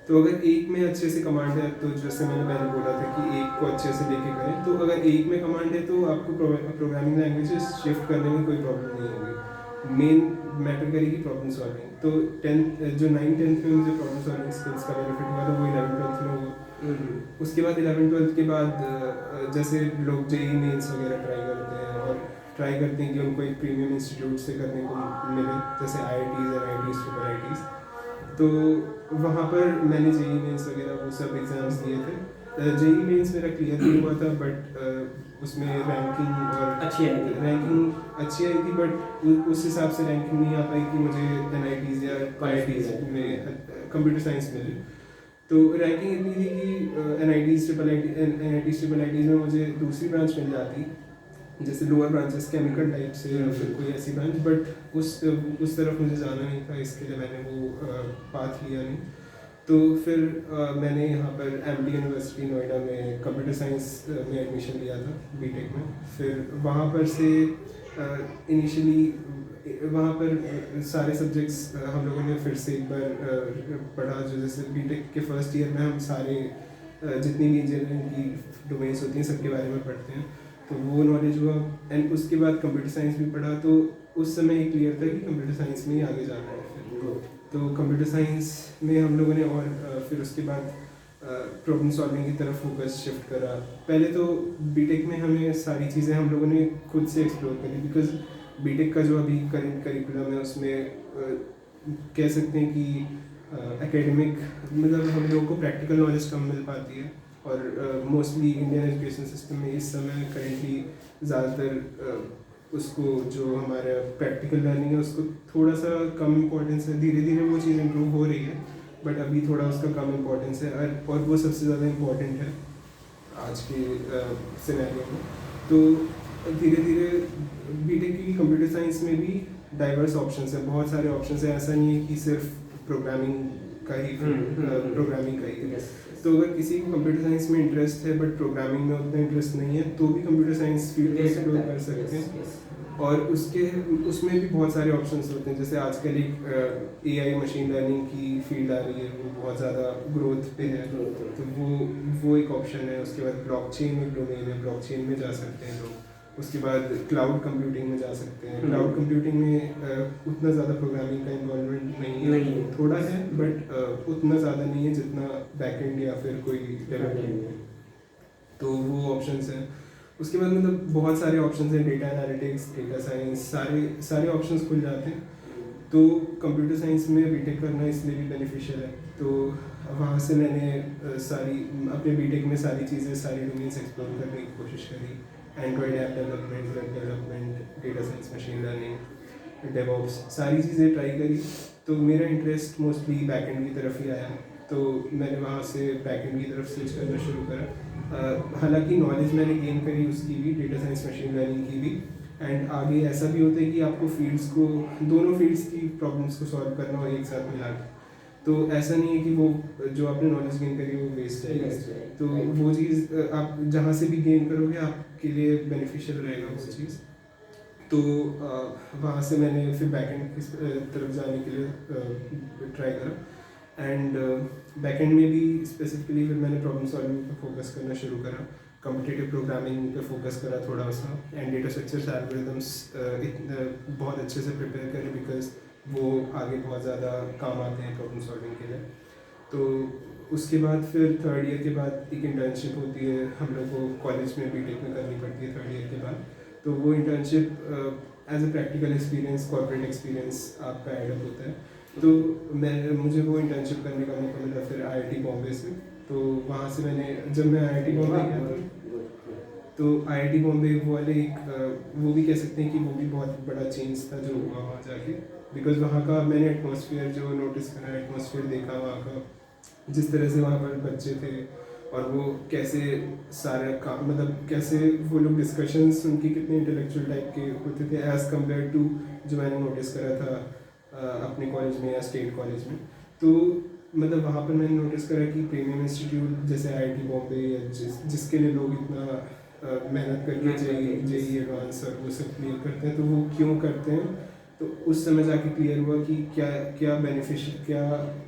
तो अगर एक में अच्छे से कमांड है, तो जैसे मैंने पहले बोला था कि एक को अच्छे से लेके करें, तो अगर एक में कमांड है तो आपको प्रोग्रामिंग लैंग्वेजेस शिफ्ट करने में कोई प्रॉब्लम नहीं होगी। मेन मैटर करेगी प्रॉब्लम सॉल्विंग। तो 9th-10th में मुझे प्रॉब्लम सॉल्विंग स्किल्स का बेनिफिट हुआ था, वो 11th-12th में हुआ। उसके बाद 11th-12th के बाद जैसे लोग JEE मेंस वगैरह ट्राई करते हैं और ट्राई करते हैं कि उनको एक प्रीमियम इंस्टीट्यूट से करने को मिले, जैसे IITs और IITs, IITs। तो वहाँ पर मैंने JEE मेंस वगैरह वो सब एग्ज़ाम्स दिए थे। JEE मेंस मेरा क्लियर नहीं हुआ था, बट उसमें रैंकिंग अच्छी आई थी, बट उस हिसाब से रैंकिंग नहीं आ पाई कि मुझे NITs या IITs में कंप्यूटर साइंस मिले। तो रैंकिंग इतनी थी कि NITs, IITs में मुझे दूसरी ब्रांच मिल जाती, जैसे लोअर ब्रांचेस केमिकल टाइप से या फिर कोई ऐसी ब्रांच, बट उस तरफ मुझे जाना नहीं था, इसके लिए मैंने वो पाथ लिया नहीं। तो फिर मैंने यहाँ पर MD यूनिवर्सिटी नोएडा में कंप्यूटर साइंस में एडमिशन लिया था BTech में। फिर वहाँ पर से इनिशियली वहाँ पर सारे सब्जेक्ट्स हम लोगों ने फिर से एक बार पढ़ा, जो जैसे BTech के फर्स्ट ईयर में हम सारे जितनी भी इंजीनियरिंग की डोमेन्स होती हैं सबके बारे में पढ़ते हैं, तो वो नॉलेज हुआ। एंड उसके बाद कंप्यूटर साइंस भी पढ़ा, तो उस समय ये क्लियर था कि कंप्यूटर साइंस में ही आगे जाना है। फिर तो कंप्यूटर साइंस में हम लोगों ने और फिर उसके बाद प्रॉब्लम सॉल्विंग की तरफ फोकस शिफ्ट करा। पहले तो BTech में हमें सारी चीज़ें हम लोगों ने खुद से एक्सप्लोर करी, बिकॉज BTech का जो अभी करंट करिकुलम है उसमें कह सकते हैं कि एकेडमिक मतलब हम लोगों को प्रैक्टिकल नॉलेज कम मिल पाती है, और मोस्टली इंडियन एजुकेशन सिस्टम में इस समय करेंटली ज़्यादातर उसको जो हमारा प्रैक्टिकल लर्निंग है उसको थोड़ा सा कम इम्पोर्टेंस है। धीरे धीरे वो चीज़ इम्प्रूव हो रही है, बट अभी थोड़ा उसका कम इम्पोर्टेंस है, और वो सबसे ज़्यादा इम्पोर्टेंट है आज के सिनेरियो में। तो धीरे धीरे BTech की कंप्यूटर साइंस में भी डाइवर्स ऑप्शंस हैं, बहुत सारे ऑप्शंस हैं। ऐसा नहीं है कि सिर्फ प्रोग्रामिंग का ही है। तो अगर किसी को कंप्यूटर साइंस में इंटरेस्ट है बट प्रोग्रामिंग में उतना इंटरेस्ट नहीं है, तो भी कंप्यूटर साइंस फील्ड में एक्सप्लोर कर सकते हैं। और उसमें भी बहुत सारे ऑप्शंस होते हैं, जैसे आजकल एक AI मशीन लर्निंग की फील्ड आ रही है, वो बहुत ज़्यादा ग्रोथ पे है, तो वो एक ऑप्शन है। उसके बाद ब्लॉकचेन एक डोमेन है, ब्लॉकचेन में जा सकते हैं लोग। उसके बाद क्लाउड कंप्यूटिंग में जा सकते हैं। क्लाउड कंप्यूटिंग में उतना ज़्यादा प्रोग्रामिंग का इन्वॉल्वमेंट नहीं है, थोड़ा है बट उतना ज़्यादा नहीं है जितना बैकएंड या फिर कोई डेवलपमेंट है। तो वो ऑप्शंस हैं। उसके बाद मतलब बहुत सारे ऑप्शंस हैं, डेटा एनालिटिक्स, डेटा साइंस, सारे ऑप्शंस खुल जाते हैं। तो कंप्यूटर साइंस में BTech करना इसलिए भी बेनिफिशियल है। तो वहाँ से मैंने अपने BTech में सारी चीज़ें, सारी डोमेन्स एक्सप्लोर करने की कोशिश करी। Android app development, web development, data science, machine learning, DevOps, सारी चीज़ें ट्राई करी। तो मेरा इंटरेस्ट मोस्टली बैकएंड की तरफ ही आया, तो मैंने वहाँ से बैकएंड की तरफ स्विच करना शुरू करा। हालांकि नॉलेज मैंने गेन करी उसकी भी, डेटा साइंस मशीन लर्निंग की भी, एंड आगे ऐसा भी होता है कि आपको फील्ड्स को, दोनों फील्ड्स की प्रॉब्लम्स को सॉल्व करना हो एक साथ मिला के, तो ऐसा नहीं है कि वो जो आपने नॉलेज गेन करी वो वेस्ट है। तो वो चीज़ आप जहाँ से भी गेन करोगे आपके लिए बेनिफिशियल रहेगा वो चीज़। तो वहाँ से मैंने फिर बैकएंड की तरफ जाने के लिए ट्राई करा, एंड बैकएंड में भी स्पेसिफिकली फिर मैंने प्रॉब्लम सॉल्विंग पे फोकस करना शुरू करा, कॉम्पिटिटिव प्रोग्रामिंग पे फोकस करा थोड़ा सा, एंड डेटा स्ट्रक्चर्स एल्गोरिथम्स बहुत अच्छे से प्रिपेयर करें बिकॉज वो आगे बहुत ज़्यादा काम आते हैं प्रॉब्लम सॉल्विंग के लिए। तो उसके बाद फिर थर्ड ईयर के बाद एक इंटर्नशिप होती है, हम लोग को कॉलेज में बीटेक में करनी पड़ती है थर्ड ईयर के बाद। तो वो internship as a practical experience, corporate experience आपका एडअप होता है। तो मुझे वो इंटर्नशिप करने का मौका मिला फिर IIT बॉम्बे से। तो वहाँ से मैंने, जब मैं IIT बॉम्बे गया था, तो IIT बॉम्बे वो वाले वो भी कह सकते हैं कि वो भी बहुत बड़ा चेंज था जो हुआ वहाँ जाके, बिकॉज वहाँ का मैंने एटमॉस्फेयर जो नोटिस करा, एटमॉस्फेयर देखा वहाँ का, जिस तरह से वहाँ पर बच्चे थे और वो कैसे सारे काम, मतलब कैसे वो लोग डिस्कशंस उनकी कितने इंटेलेक्चुअल टाइप के होते थे एज़ कम्पेयर टू जो मैंने नोटिस करा था अपने कॉलेज में या स्टेट कॉलेज में। तो मतलब वहाँ पर मैंने नोटिस करा कि प्रीमियम इंस्टीट्यूट जैसे IIT बॉम्बे या जिसके लिए लोग इतना मेहनत करके JEE एडवांस और वो सब क्लियर करते हैं, तो वो क्यों करते हैं। तो उस समय जाके क्लियर हुआ कि क्या क्या बेनिफिशियल, क्या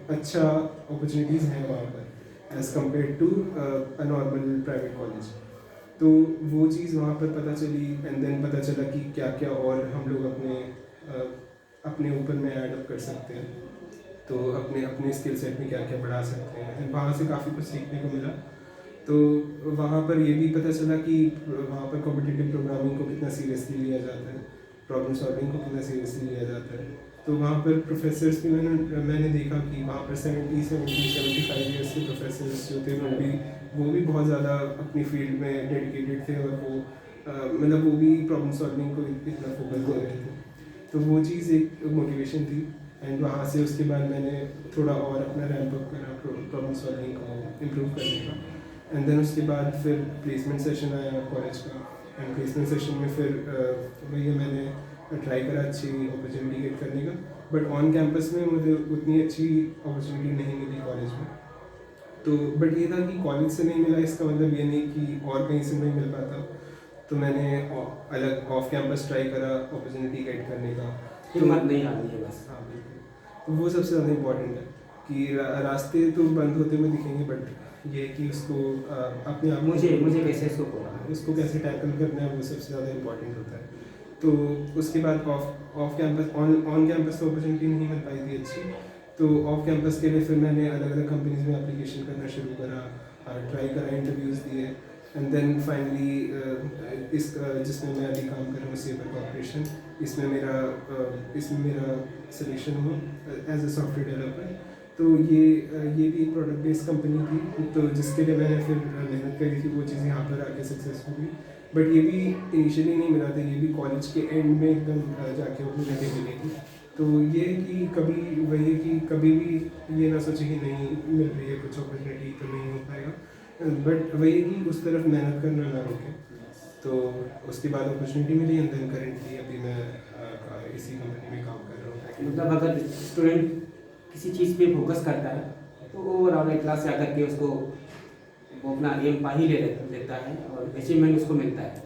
अच्छा अपॉर्चुनिटीज़ हैं वहाँ पर as compare to a normal private college. तो वो चीज़ वहाँ पर पता चली, एंड देन पता चला कि क्या क्या और हम लोग अपने ऊपर में ऐड कर सकते हैं, तो अपने स्किल सेट में क्या क्या बढ़ा सकते हैं। वहाँ से काफ़ी कुछ सीखने को मिला। तो वहाँ पर ये भी पता चला कि वहाँ पर कॉम्पिटिटिव प्रोग्रामिंग को कितना सीरियसली लिया जाता है, प्रॉब्लम सॉल्विंग को कितना सीरियसली लिया जाता है। तो वहाँ पर प्रोफेसर्स भी मैंने देखा कि वहाँ पर 75 ईयर्स के प्रोफेसर्स जो थे वो भी बहुत ज़्यादा अपनी फील्ड में डेडिकेटेड थे, और वो मतलब वो भी प्रॉब्लम सॉल्विंग को इतना फोकस दे रहे थे। तो वो चीज़ एक मोटिवेशन थी, एंड वहाँ से उसके बाद मैंने थोड़ा और अपना रैंप अप करा प्रॉब्लम सॉल्विंग को इम्प्रूव करने का, एंड देन उसके बाद फिर प्लेसमेंट सेशन आया कॉलेज का, एंड प्लेसमेंट सेशन में फिर वही मैंने ट्राई करा अच्छी अपॉर्चुनिटी गेट करने का, बट ऑन कैंपस में मुझे उतनी अच्छी अपॉर्चुनिटी नहीं मिली कॉलेज में। तो बट ये था कि कॉलेज से नहीं मिला इसका मतलब ये नहीं कि और कहीं से नहीं मिल पाता, तो मैंने अलग ऑफ कैंपस ट्राई करा अपॉर्चुनिटी गेट करने का। हिम्मत नहीं हारनी है बस। हाँ बिल्कुल, तो वो सबसे ज़्यादा इम्पोर्टेंट है कि रास्ते तो बंद होते हुए दिखेंगे, बट ये कि उसको अपने आप मुझे कैसे उसको कैसे टैकल करना है वो सबसे ज़्यादा इम्पोर्टेंट होता है। तो उसके बाद ऑफ कैंपस, ऑन कैंपस तो अपॉर्चुनिटी नहीं मिल पाई थी अच्छी, तो ऑफ कैंपस के लिए फिर मैंने अलग अलग कंपनीज में एप्लीकेशन करना शुरू करा, ट्राई करा, इंटरव्यूज़ दिए, एंड देन फाइनली इस जिसमें मैं अभी काम कर रहा हूँ सेबर कॉर्पोरेशन, इसमें मेरा सिलेक्शन हुआ एज अ सॉफ्टवेयर डेवलपर। तो ये भी एक प्रोडक्ट बेस्ड कंपनी थी, तो जिसके लिए मैंने फिर मेहनत करी थी, वो चीज़ यहाँ पर आके सक्सेसफुल हुई। बट ये भी इनिशियली नहीं मिला था, ये भी कॉलेज के एंड में एकदम जाके अपनी जगह मिली थी। तो ये कि कभी भी ये ना सोचे कि नहीं मिल रही है कुछ अपॉर्चुनिटी तो नहीं हो पाएगा, बट वही है कि उस तरफ मेहनत करना ना रोके। तो उसके बाद अपॉर्चुनिटी मिली, एंड देन करेंटली अभी मैं इसी कंपनी में काम कर रहा हूँ। मतलब अगर स्टूडेंट किसी चीज़ पे फोकस करता है तो ओवरऑल क्लास से आकर के उसको वो अपना एम पा ही लेता है और अचीवमेंट उसको मिलता है,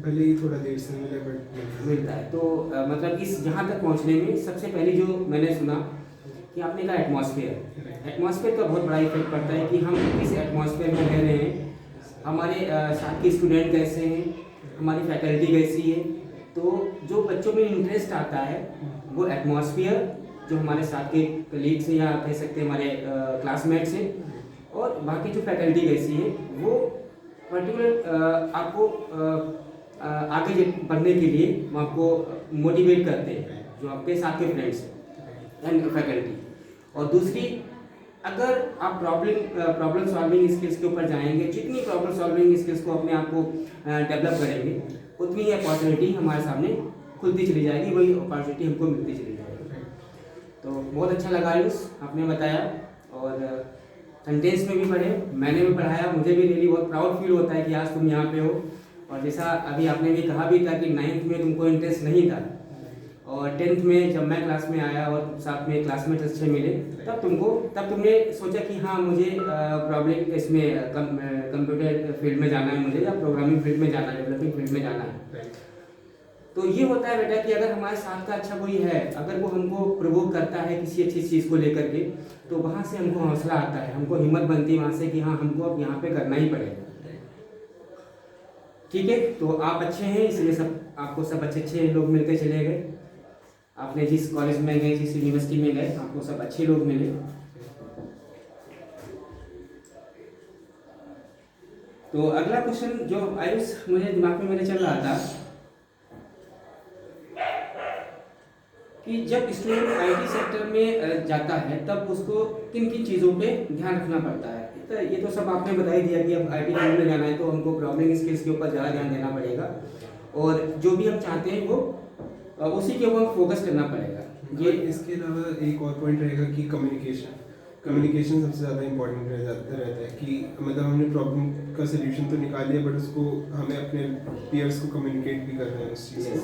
भले ही थोड़ा देर से मिले बट मिलता है। तो मतलब इस यहाँ तक पहुँचने में सबसे पहले जो मैंने सुना कि आपने कहा एटमॉस्फेयर का बहुत बड़ा इफेक्ट पड़ता है कि हम किस एटमॉस्फेयर में रह रहे हैं, हमारे साथ के स्टूडेंट कैसे हैं, हमारी फैकल्टी कैसी है। तो जो बच्चों में इंटरेस्ट आता है वो एटमॉस्फेयर, जो हमारे साथ के कलीग्स हैं या कह सकते हैं हमारे क्लासमेट्स हैं, और बाकी जो फैकल्टी कैसी है, वो पर्टिकुलर आपको आगे बढ़ने के लिए वो आपको मोटिवेट करते हैं, जो आपके साथ के फ्रेंड्स हैं एंड फैकल्टी। और दूसरी, अगर आप प्रॉब्लम सॉल्विंग स्किल्स के ऊपर जाएंगे, जितनी प्रॉब्लम सॉल्विंग स्किल्स को अपने आप को डेवलप करेंगे, उतनी अपॉर्चुनिटी हमारे सामने खुलती चली जाएगी, वही अपॉर्चुनिटी हमको मिलती चली जाएगी। तो बहुत अच्छा लगा आयुष आपने बताया, और सेंटेंस में भी पढ़े, मैंने भी पढ़ाया, मुझे भी रियली बहुत प्राउड फील होता है कि आज तुम यहाँ पे हो। और जैसा अभी आपने भी कहा भी था कि 9th में तुमको इंटरेस्ट नहीं था, और 10th में जब मैं क्लास में आया और साथ में क्लासमेट अच्छे मिले, तब तुमने सोचा कि हाँ मुझे प्रॉब्लम इसमें कंप्यूटर फील्ड में जाना है मुझे, या प्रोग्रामिंग फील्ड में जाना है, डेवलपिंग फील्ड में जाना है। तो ये होता है बेटा कि अगर हमारे साथ का अच्छा कोई है, अगर वो हमको प्रोवोक करता है किसी अच्छी चीज़ को लेकर के, तो वहाँ से हमको हौसला आता है, हमको हिम्मत बनती है वहाँ से कि हाँ हमको अब यहाँ पे करना ही पड़ेगा। ठीक है, तो आप अच्छे हैं इसलिए आपको सब अच्छे लोग मिलते चले गए। आपने जिस कॉलेज में गए, जिस यूनिवर्सिटी में गए, आपको सब अच्छे लोग मिले। तो अगला क्वेश्चन जो आयुष मुझे दिमाग में मेरे चल रहा था कि जब स्टूडेंट आईटी सेक्टर में जाता है तब उसको किन किन चीज़ों पे ध्यान रखना पड़ता है। तो ये तो सब आपने बता ही दिया कि अब आईटी फील्ड में जाना है तो हमको प्रॉब्लमिंग स्किल्स के ऊपर ज़्यादा ध्यान देना पड़ेगा, और जो भी हम चाहते हैं वो उसी के ऊपर फोकस करना पड़ेगा। ये इसके अलावा एक और पॉइंट रहेगा कि कम्युनिकेशन सबसे ज़्यादा इंपॉर्टेंट रहता है कि मतलब हमने प्रॉब्लम का सोल्यूशन तो निकाल लिया, बट उसको हमें अपने पीयर्स को कम्युनिकेट भी करना है उस चीज़ को।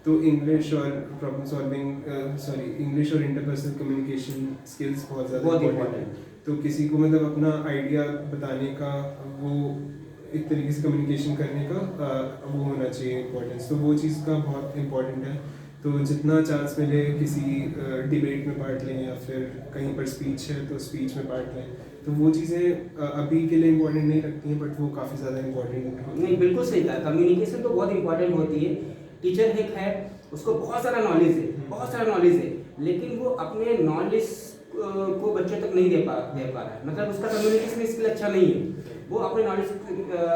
तो इंग्लिश और प्रॉब्लम सॉल्विंग, इंग्लिश और इंटरपर्सनल कम्युनिकेशन स्किल्स बहुत ज़्यादा इंपॉर्टेंट है। तो किसी को मतलब अपना आइडिया बताने का, वो एक तरीके से कम्युनिकेशन करने का वो होना चाहिए इम्पोर्टेंस, तो वो चीज़ का बहुत इम्पोर्टेंट है। तो जितना चांस मिले किसी डिबेट में पार्ट लें, या फिर कहीं पर स्पीच है तो स्पीच में पार्ट लें, तो वो चीज़ें अभी के लिए इम्पोर्टेंट नहीं लगती हैं, बट वो काफ़ी ज़्यादा इम्पोर्टेंट होती नहीं, बिल्कुल सही कहा, कम्युनिकेशन तो बहुत इंपॉर्टेंट होती है। टीचर एक है, उसको बहुत सारा नॉलेज है, लेकिन वो अपने नॉलेज को बच्चों तक नहीं दे पा रहा है, मतलब उसका कम्युनिकेशन स्किल अच्छा नहीं है, वो अपने नॉलेज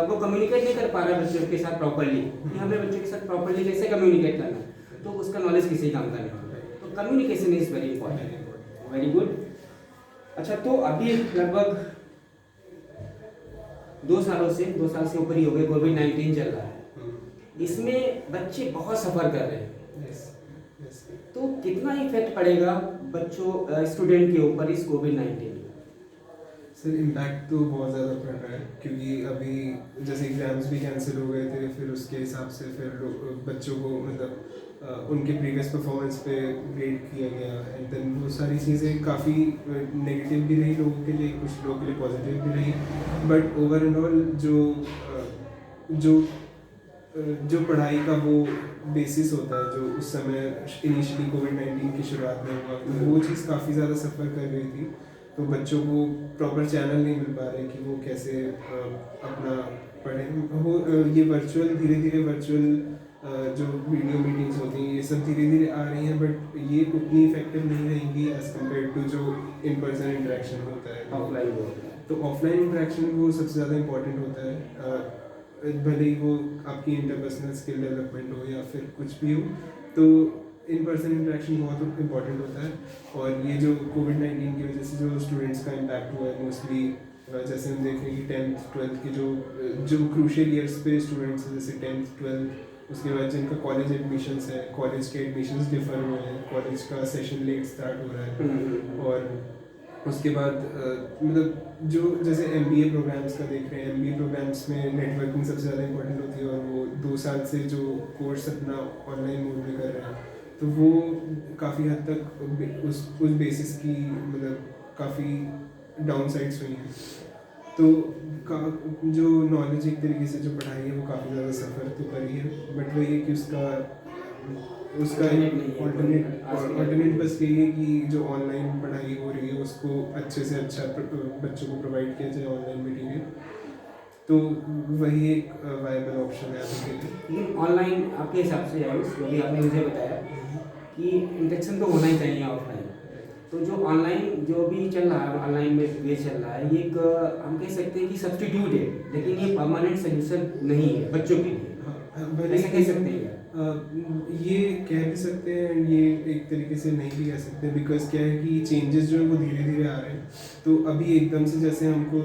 वो कम्युनिकेट नहीं कर पा रहा है बच्चों के साथ प्रॉपर्ली, कि हमें बच्चों के साथ प्रॉपर्ली कैसे कम्युनिकेट करना है, तो उसका नॉलेज किसी काम का नहीं। तो communication is very important, very good. अच्छा, तो अभी लगभग 2 साल से ऊपर ही हो गए, कोविड-19 चल रहा है, इसमें बच्चे बहुत सफ़र कर रहे हैं। तो कितना इफेक्ट पड़ेगा बच्चों स्टूडेंट के ऊपर इस कोविड-19? सर इम्पैक्ट तो बहुत ज़्यादा पड़ रहा है, क्योंकि अभी जैसे एग्ज़ाम्स भी कैंसिल हो गए थे, फिर उसके हिसाब से फिर बच्चों को मतलब उनके प्रीवियस परफॉर्मेंस पे ग्रेड किया गया, एंड देन वो सारी चीज़ें काफ़ी नेगेटिव भी रही लोगों के लिए, कुछ लोगों के लिए पॉजिटिव भी रही, बट ओवरऑल जो पढ़ाई का वो बेसिस होता है, जो उस समय इनिशियली कोविड-19 की शुरुआत में हुआ, तो वो चीज़ काफ़ी ज़्यादा सफ़र कर रही थी। तो बच्चों को प्रॉपर चैनल नहीं मिल पा रहे कि वो कैसे अपना पढ़ें। वो ये धीरे धीरे वर्चुअल जो वीडियो मीटिंग्स होती हैं, ये सब धीरे धीरे आ रही हैं, बट ये उतनी इफेक्टिव नहीं रहेंगी एज़ कम्पेयर टू जो इन पर्सन इंटरेक्शन होता है, ऑफलाइन। तो ऑफलाइन इंटरेक्शन वो सबसे ज़्यादा इम्पोर्टेंट होता है। भले ही वो आपकी इंटरपर्सनल स्किल डेवलपमेंट हो या फिर कुछ भी हो, तो इन पर्सन इंटरेक्शन बहुत इंपॉर्टेंट होता है। और ये जो कोविड-19 की वजह से जो स्टूडेंट्स का इम्पैक्ट हुआ है, मोस्टली जैसे हम देख रहे हैं कि 10th 12th के जो क्रूशियल ईयर्स पे स्टूडेंट्स हैं, जैसे 10th 12th, उसके बाद जिनका कॉलेज एडमिशंस है, कॉलेज के एडमिशंस डिफर हुए हैं, कॉलेज का सेशन लेट स्टार्ट हो रहा है, और उसके बाद मतलब जो जैसे MBA प्रोग्राम्स का देख रहे हैं, MBA प्रोग्राम्स में नेटवर्किंग सबसे ज़्यादा इंपॉर्टेंट होती है, और वो 2 साल से जो कोर्स अपना ऑनलाइन मोड में कर रहे हैं, तो वो काफ़ी हद तक उस बेसिस की मतलब काफ़ी डाउन साइड्स हुई हैं। तो जो नॉलेज एक तरीके से जो पढ़ाई है वो काफ़ी ज़्यादा सफ़र तो करी है, बट वही है कि उसका ऑल्टरनेट बस यही है कि जो ऑनलाइन पढ़ाई हो रही है उसको अच्छे से अच्छा बच्चों को प्रोवाइड किया जाए ऑनलाइन मटेरियल, तो वही एक वायबल ऑप्शन है अभी के लिए। लेकिन ऑनलाइन आपके हिसाब से आयुष, जो भी आपने मुझे बताया कि इंटरेक्शन तो होना ही चाहिए ऑफलाइन, तो जो ऑनलाइन जो भी चल रहा है, ऑनलाइन में ये चल रहा है, ये एक हम कह सकते हैं कि सब्स्टिट्यूट है, लेकिन ये परमानेंट सोल्यूशन नहीं है बच्चों के लिए। ऐसा कह सकते हैं ये कह भी सकते हैं, ये एक तरीके से नहीं भी कह सकते, बिकॉज क्या है कि चेंजेस जो है वो धीरे धीरे आ रहे हैं। तो अभी एकदम से जैसे हमको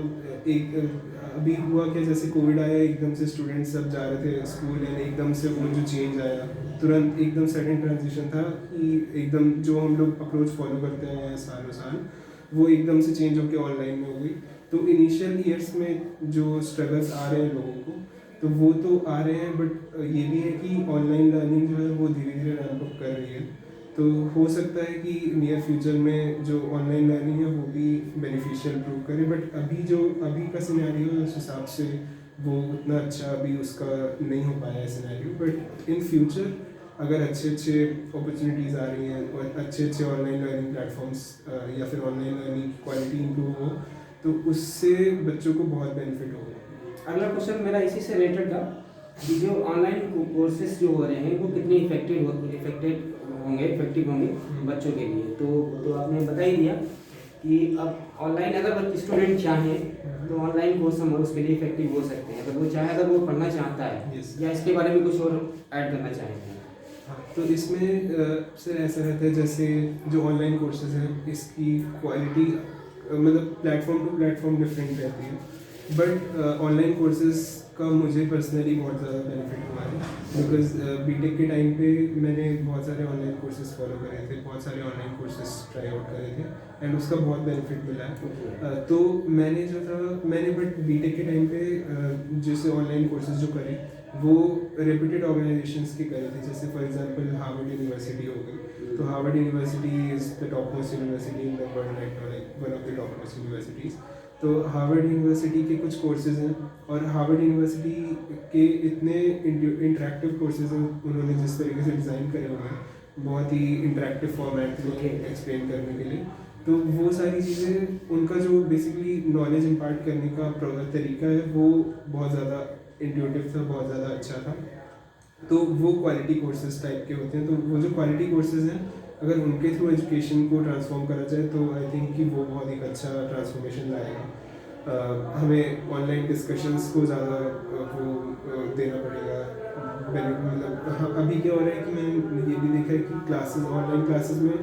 अभी हुआ क्या, जैसे कोविड आया, एकदम से स्टूडेंट्स सब जा रहे थे स्कूल, एंड एकदम से वो जो चेंज आया, तुरंत एकदम सडन ट्रांजिशन था कि एकदम जो हम लोग अप्रोच फॉलो करते हैं सालों साल, वो एकदम से चेंज होकर ऑनलाइन में हो गई। तो इनिशियल ईयर्स में जो स्ट्रगल्स आ रहे हैं लोगों को, तो वो तो आ रहे हैं, बट ये भी है कि ऑनलाइन लर्निंग जो है वो धीरे धीरे रैंप अप कर रही है। तो हो सकता है कि नियर फ्यूचर में जो ऑनलाइन लर्निंग है वो भी बेनिफिशियल प्रूव करे, बट अभी का सिनेरियो है उस हिसाब से वो उतना अच्छा अभी उसका नहीं हो पाया है सिनेरियो। बट इन फ्यूचर अगर अच्छे अच्छे अपॉर्चुनिटीज़ आ रही हैं और अच्छे अच्छे ऑनलाइन लर्निंग प्लेटफॉर्म्स या फिर ऑनलाइन लर्निंग की क्वालिटी इंप्रूव हो, तो उससे बच्चों को बहुत बेनिफिट होगा। अगला क्वेश्चन मेरा इसी से रिलेटेड था कि जो ऑनलाइन कोर्सेज जो हो रहे हैं वो कितने इफेक्टिव होंगे बच्चों के लिए। तो आपने बता ही दिया कि अब ऑनलाइन अगर स्टूडेंट चाहे तो ऑनलाइन कोर्स हम उसके लिए इफेक्टिव हो सकते हैं, अगर वो चाहे, अगर वो पढ़ना चाहता है। Yes. या इसके बारे में कुछ और ऐड करना चाहेंगे? हाँ, तो इसमें सर ऐसा रहता है जैसे जो ऑनलाइन कोर्सेज हैं इसकी क्वालिटी मतलब प्लेटफॉर्म टू प्लेटफॉर्म डिफरेंट रहती है, बट ऑनलाइन कोर्सेज का मुझे पर्सनली बहुत ज़्यादा बेनिफिट हुआ है, बिकॉज बीटेक के टाइम पे मैंने बहुत सारे ऑनलाइन कोर्सेज फॉलो करे थे, बहुत सारे ऑनलाइन कोर्सेज ट्राई आउट करे थे, एंड उसका बहुत बेनिफिट मिला है। तो मैंने बट बीटेक के टाइम पे जैसे ऑनलाइन कोर्सेज जो करे वो रेप्यूटेड ऑर्गेनाइजेशंस के करे थे, जैसे फॉर एग्जांपल हार्वर्ड यूनिवर्सिटी हो गई। तो Harvard university is the top most university in the world right now, like one of the top most universities. तो हार्वर्ड यूनिवर्सिटी के कुछ कोर्सेज हैं, और हार्वर्ड यूनिवर्सिटी के इतने इंटरेक्टिव कोर्सेज हैं, उन्होंने जिस तरीके से डिज़ाइन करे हुए हैं बहुत ही इंटरेक्टिव फॉर्मेट में एक्सप्लेन करने के लिए, तो वो सारी चीज़ें उनका जो बेसिकली नॉलेज इम्पार्ट करने का तरीका है वो बहुत ज़्यादा इंट्यूटिव था, बहुत ज़्यादा अच्छा था। तो वो क्वालिटी कोर्सेज टाइप के होते हैं। तो वो जो क्वालिटी कोर्सेज हैं अगर उनके थ्रू एजुकेशन को ट्रांसफॉर्म करा जाए तो आई थिंक कि वो बहुत एक अच्छा ट्रांसफॉर्मेशन लाएगा। हमें ऑनलाइन डिस्कशंस को ज़्यादा वो देना पड़ेगा। मतलब अभी क्या हो रहा है कि मैंने ये भी देखा है कि क्लासेस, ऑनलाइन क्लासेस में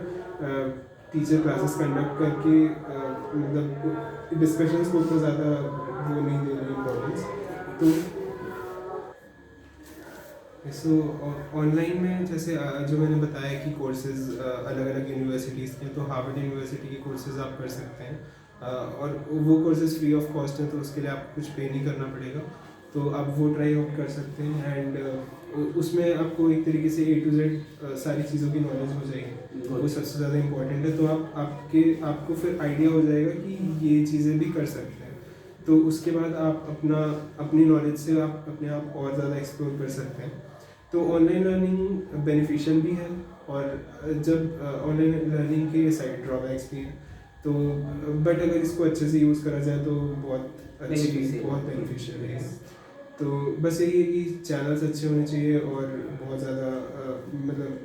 टीचर क्लासेस कंडक्ट करके मतलब डिस्कशंस को उतना ज़्यादा वो नहीं दे रही इम्पोर्टेंस। तो ऑनलाइन में जैसे जो मैंने बताया कि कोर्सेज अलग अलग यूनिवर्सिटीज़ के, तो हार्वर्ड यूनिवर्सिटी के कोर्सेज आप कर सकते हैं, और वो कोर्सेज फ्री ऑफ कॉस्ट हैं, तो उसके लिए आपको कुछ पे नहीं करना पड़ेगा, तो आप वो ट्राई आउट कर सकते हैं। एंड उसमें आपको एक तरीके से A to Z सारी चीज़ों की नॉलेज हो जाएगी, वो सबसे ज़्यादा इम्पोर्टेंट है। तो आपको फिर आइडिया हो जाएगा कि ये चीज़ें भी कर सकते हैं, तो उसके बाद आप अपनी नॉलेज से आप अपने आप और ज़्यादा एक्सप्लोर कर सकते हैं। तो ऑनलाइन लर्निंग बेनिफिशियल भी है, और जब ऑनलाइन लर्निंग के साइड ड्रॉबैक्स भी हैं, तो बट अगर इसको अच्छे से यूज़ करा जाए तो बहुत बेनिफिशियल है। तो बस यही है कि चैनल्स अच्छे होने चाहिए, और बहुत ज़्यादा मतलब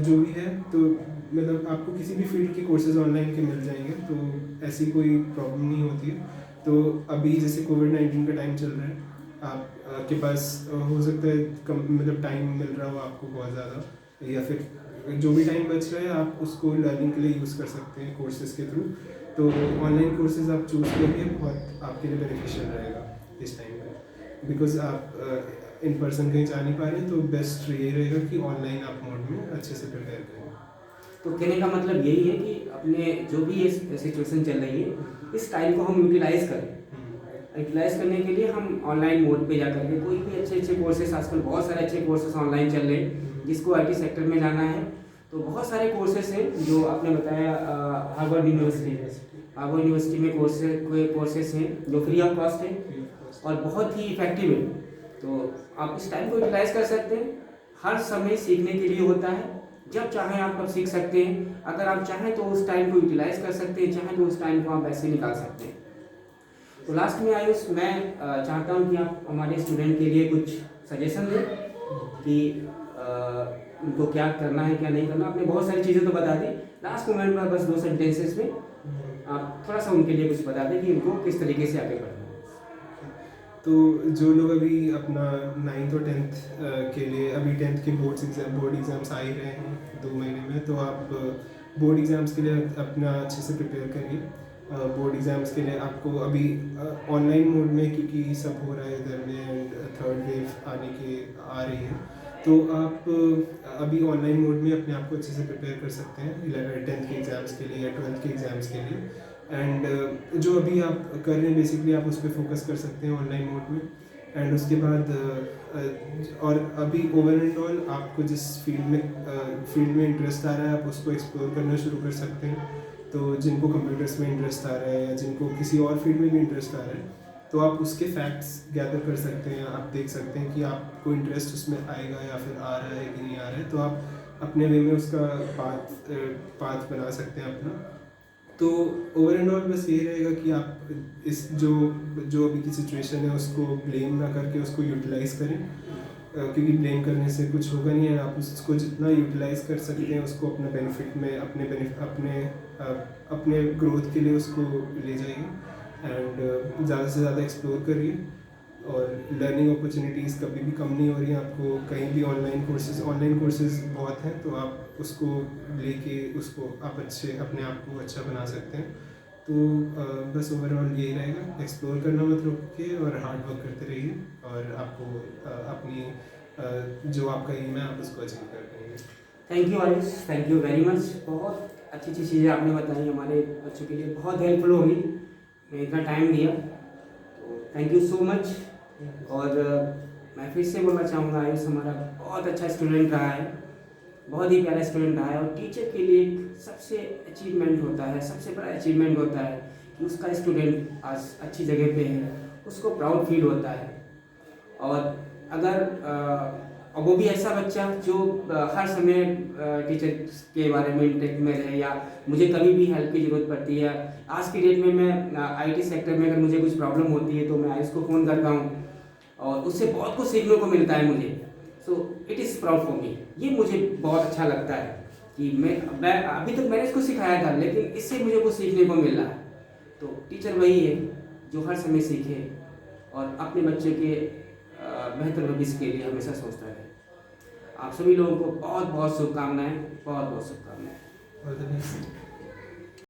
जो भी है, तो मतलब आपको किसी भी फील्ड के कोर्सेज ऑनलाइन के मिल जाएंगे, तो ऐसी कोई प्रॉब्लम नहीं होती है। तो अभी जैसे कोविड-19 का टाइम चल रहा है, आपके पास हो सकता है कम मतलब टाइम मिल रहा हो आपको बहुत ज़्यादा, या फिर जो भी टाइम बच रहा है आप उसको लर्निंग के लिए यूज़ कर सकते हैं कोर्सेज के थ्रू। तो ऑनलाइन कोर्सेज आप चूज़ करिए, बहुत आपके लिए बेनिफिशियल रहेगा इस टाइम पे, बिकॉज आप इन पर्सन कहीं जा नहीं पा रहे हैं, तो बेस्ट यही रहेगा कि ऑनलाइन आप मोड में अच्छे से प्रिपेयर करें। तो कहने का मतलब यही है कि अपने जो भी ये सिचुएशन चल रही है, इस टाइम को हम यूटिलाइज करें। यूटिलाइज करने के लिए हम ऑनलाइन मोड पे जा करके कोई भी अच्छे कोर्सेस, आजकल बहुत सारे अच्छे कोर्सेस ऑनलाइन चल रहे हैं। जिसको IT सेक्टर में जाना है तो बहुत सारे कोर्सेस हैं, जो आपने बताया हार्वर्ड यूनिवर्सिटी में कोर्सेस हैं जो फ्री ऑफ कॉस्ट है और बहुत ही इफेक्टिव है। तो आप इस टाइम को यूटिलाइज कर सकते हैं। हर समय सीखने के लिए होता है, जब चाहें आप तब सीख सकते हैं। अगर आप चाहें तो उस टाइम को यूटिलाइज कर सकते हैं, चाहें तो उस टाइम को आप ऐसे निकाल सकते हैं। तो लास्ट में आयुष, मैं चाहता हूं कि आप हमारे स्टूडेंट के लिए कुछ सजेशन दें कि उनको क्या करना है क्या नहीं करना। आपने बहुत सारी चीज़ें तो बता दी, लास्ट मोमेंट में बस 2 सेंटेंसेस में आप थोड़ा सा उनके लिए कुछ बता दें कि उनको किस तरीके से आगे बढ़ना है। तो जो लोग अभी अपना 9th और 10th के लिए, अभी 10th के बोर्ड एग्ज़ाम्स आ ही रहे हैं 2 महीने में, तो आप बोर्ड एग्ज़ाम्स के लिए अपना अच्छे से प्रिपेयर करिए। बोर्ड एग्ज़ाम्स के लिए आपको अभी ऑनलाइन मोड में, क्योंकि सब हो रहा है इधर में, एंड थर्ड वेव आ रही है, तो आप अभी ऑनलाइन मोड में अपने आप को अच्छे से प्रिपेयर कर सकते हैं 10th के एग्ज़ाम्स के लिए या 12th के एग्ज़ाम्स के लिए। एंड जो अभी आप कर रहे हैं बेसिकली आप उस पर फोकस कर सकते हैं ऑनलाइन मोड में। एंड उसके बाद और अभी ओवर एंड ऑल आपको जिस फील्ड में इंटरेस्ट आ रहा है आप उसको एक्सप्लोर करना शुरू कर सकते हैं। तो जिनको कंप्यूटर्स में इंटरेस्ट आ रहा है या जिनको किसी और फील्ड में भी इंटरेस्ट आ रहा है तो आप उसके फैक्ट्स गैदर कर सकते हैं। आप देख सकते हैं कि आपको इंटरेस्ट उसमें आएगा या फिर आ रहा है कि नहीं आ रहा है, तो आप अपने वे में उसका पाथ बना सकते हैं अपना। तो ओवर एंड ऑल बस ये रहेगा कि आप इस जो अभी की सिचुएशन है उसको ब्लेम ना करके उसको यूटिलाइज करें, क्योंकि ब्लेम करने से कुछ होगा नहीं है। आप उसको जितना यूटिलाइज कर सकते हैं उसको अपने बेनिफिट में अपने ग्रोथ के लिए उसको ले जाइए एंड ज़्यादा से ज़्यादा एक्सप्लोर करिए। और लर्निंग अपॉर्चुनिटीज़ कभी भी कम नहीं हो रही हैं आपको, कहीं भी ऑनलाइन कोर्सेज बहुत हैं, तो आप उसको लेके उसको आप अपने आप को अच्छा बना सकते हैं। तो बस ओवरऑल यही रहेगा, एक्सप्लोर करना मत रोकिए और हार्ड वर्क करते रहिए और आपको अपनी जो आपका एम है आप उसको अचीव कर पाएंगे। Thank you Ayush, thank you very much. बहुत अच्छी अच्छी चीज़ें आपने बताई, हमारे बच्चों के लिए बहुत हेल्पफुल होगी। मैं इतना टाइम दिया तो थैंक यू सो मच। और मैं फिर से बोलना चाहूँगा आयुष हमारा बहुत अच्छा स्टूडेंट रहा है, बहुत ही प्यारा स्टूडेंट रहा है। और टीचर के लिए एक सबसे अचीवमेंट होता है, सबसे बड़ा अचीवमेंट होता है कि उसका स्टूडेंट आज अच्छी जगह पे है, उसको प्राउड फील होता है। और अगर और वो भी ऐसा बच्चा जो हर समय टीचर के बारे में इंटरेक्ट में रहे, या मुझे कभी भी हेल्प की ज़रूरत पड़ती है। आज की डेट में मैं आईटी सेक्टर में अगर मुझे कुछ प्रॉब्लम होती है तो मैं आयुष को फ़ोन करता हूँ और उससे बहुत कुछ सीखने को मिलता है मुझे। So it is proud for me. ये मुझे बहुत अच्छा लगता है कि मैं अभी तक मैंने इसको सिखाया था लेकिन इससे मुझे कुछ सीखने को मिल रहा है। तो टीचर वही है जो हर समय सीखे और अपने बच्चे के बेहतर भविष्य के लिए हमेशा सोचता रहे। आप सभी लोगों को बहुत बहुत शुभकामनाएं, बहुत बहुत शुभकामनाएं। All the best.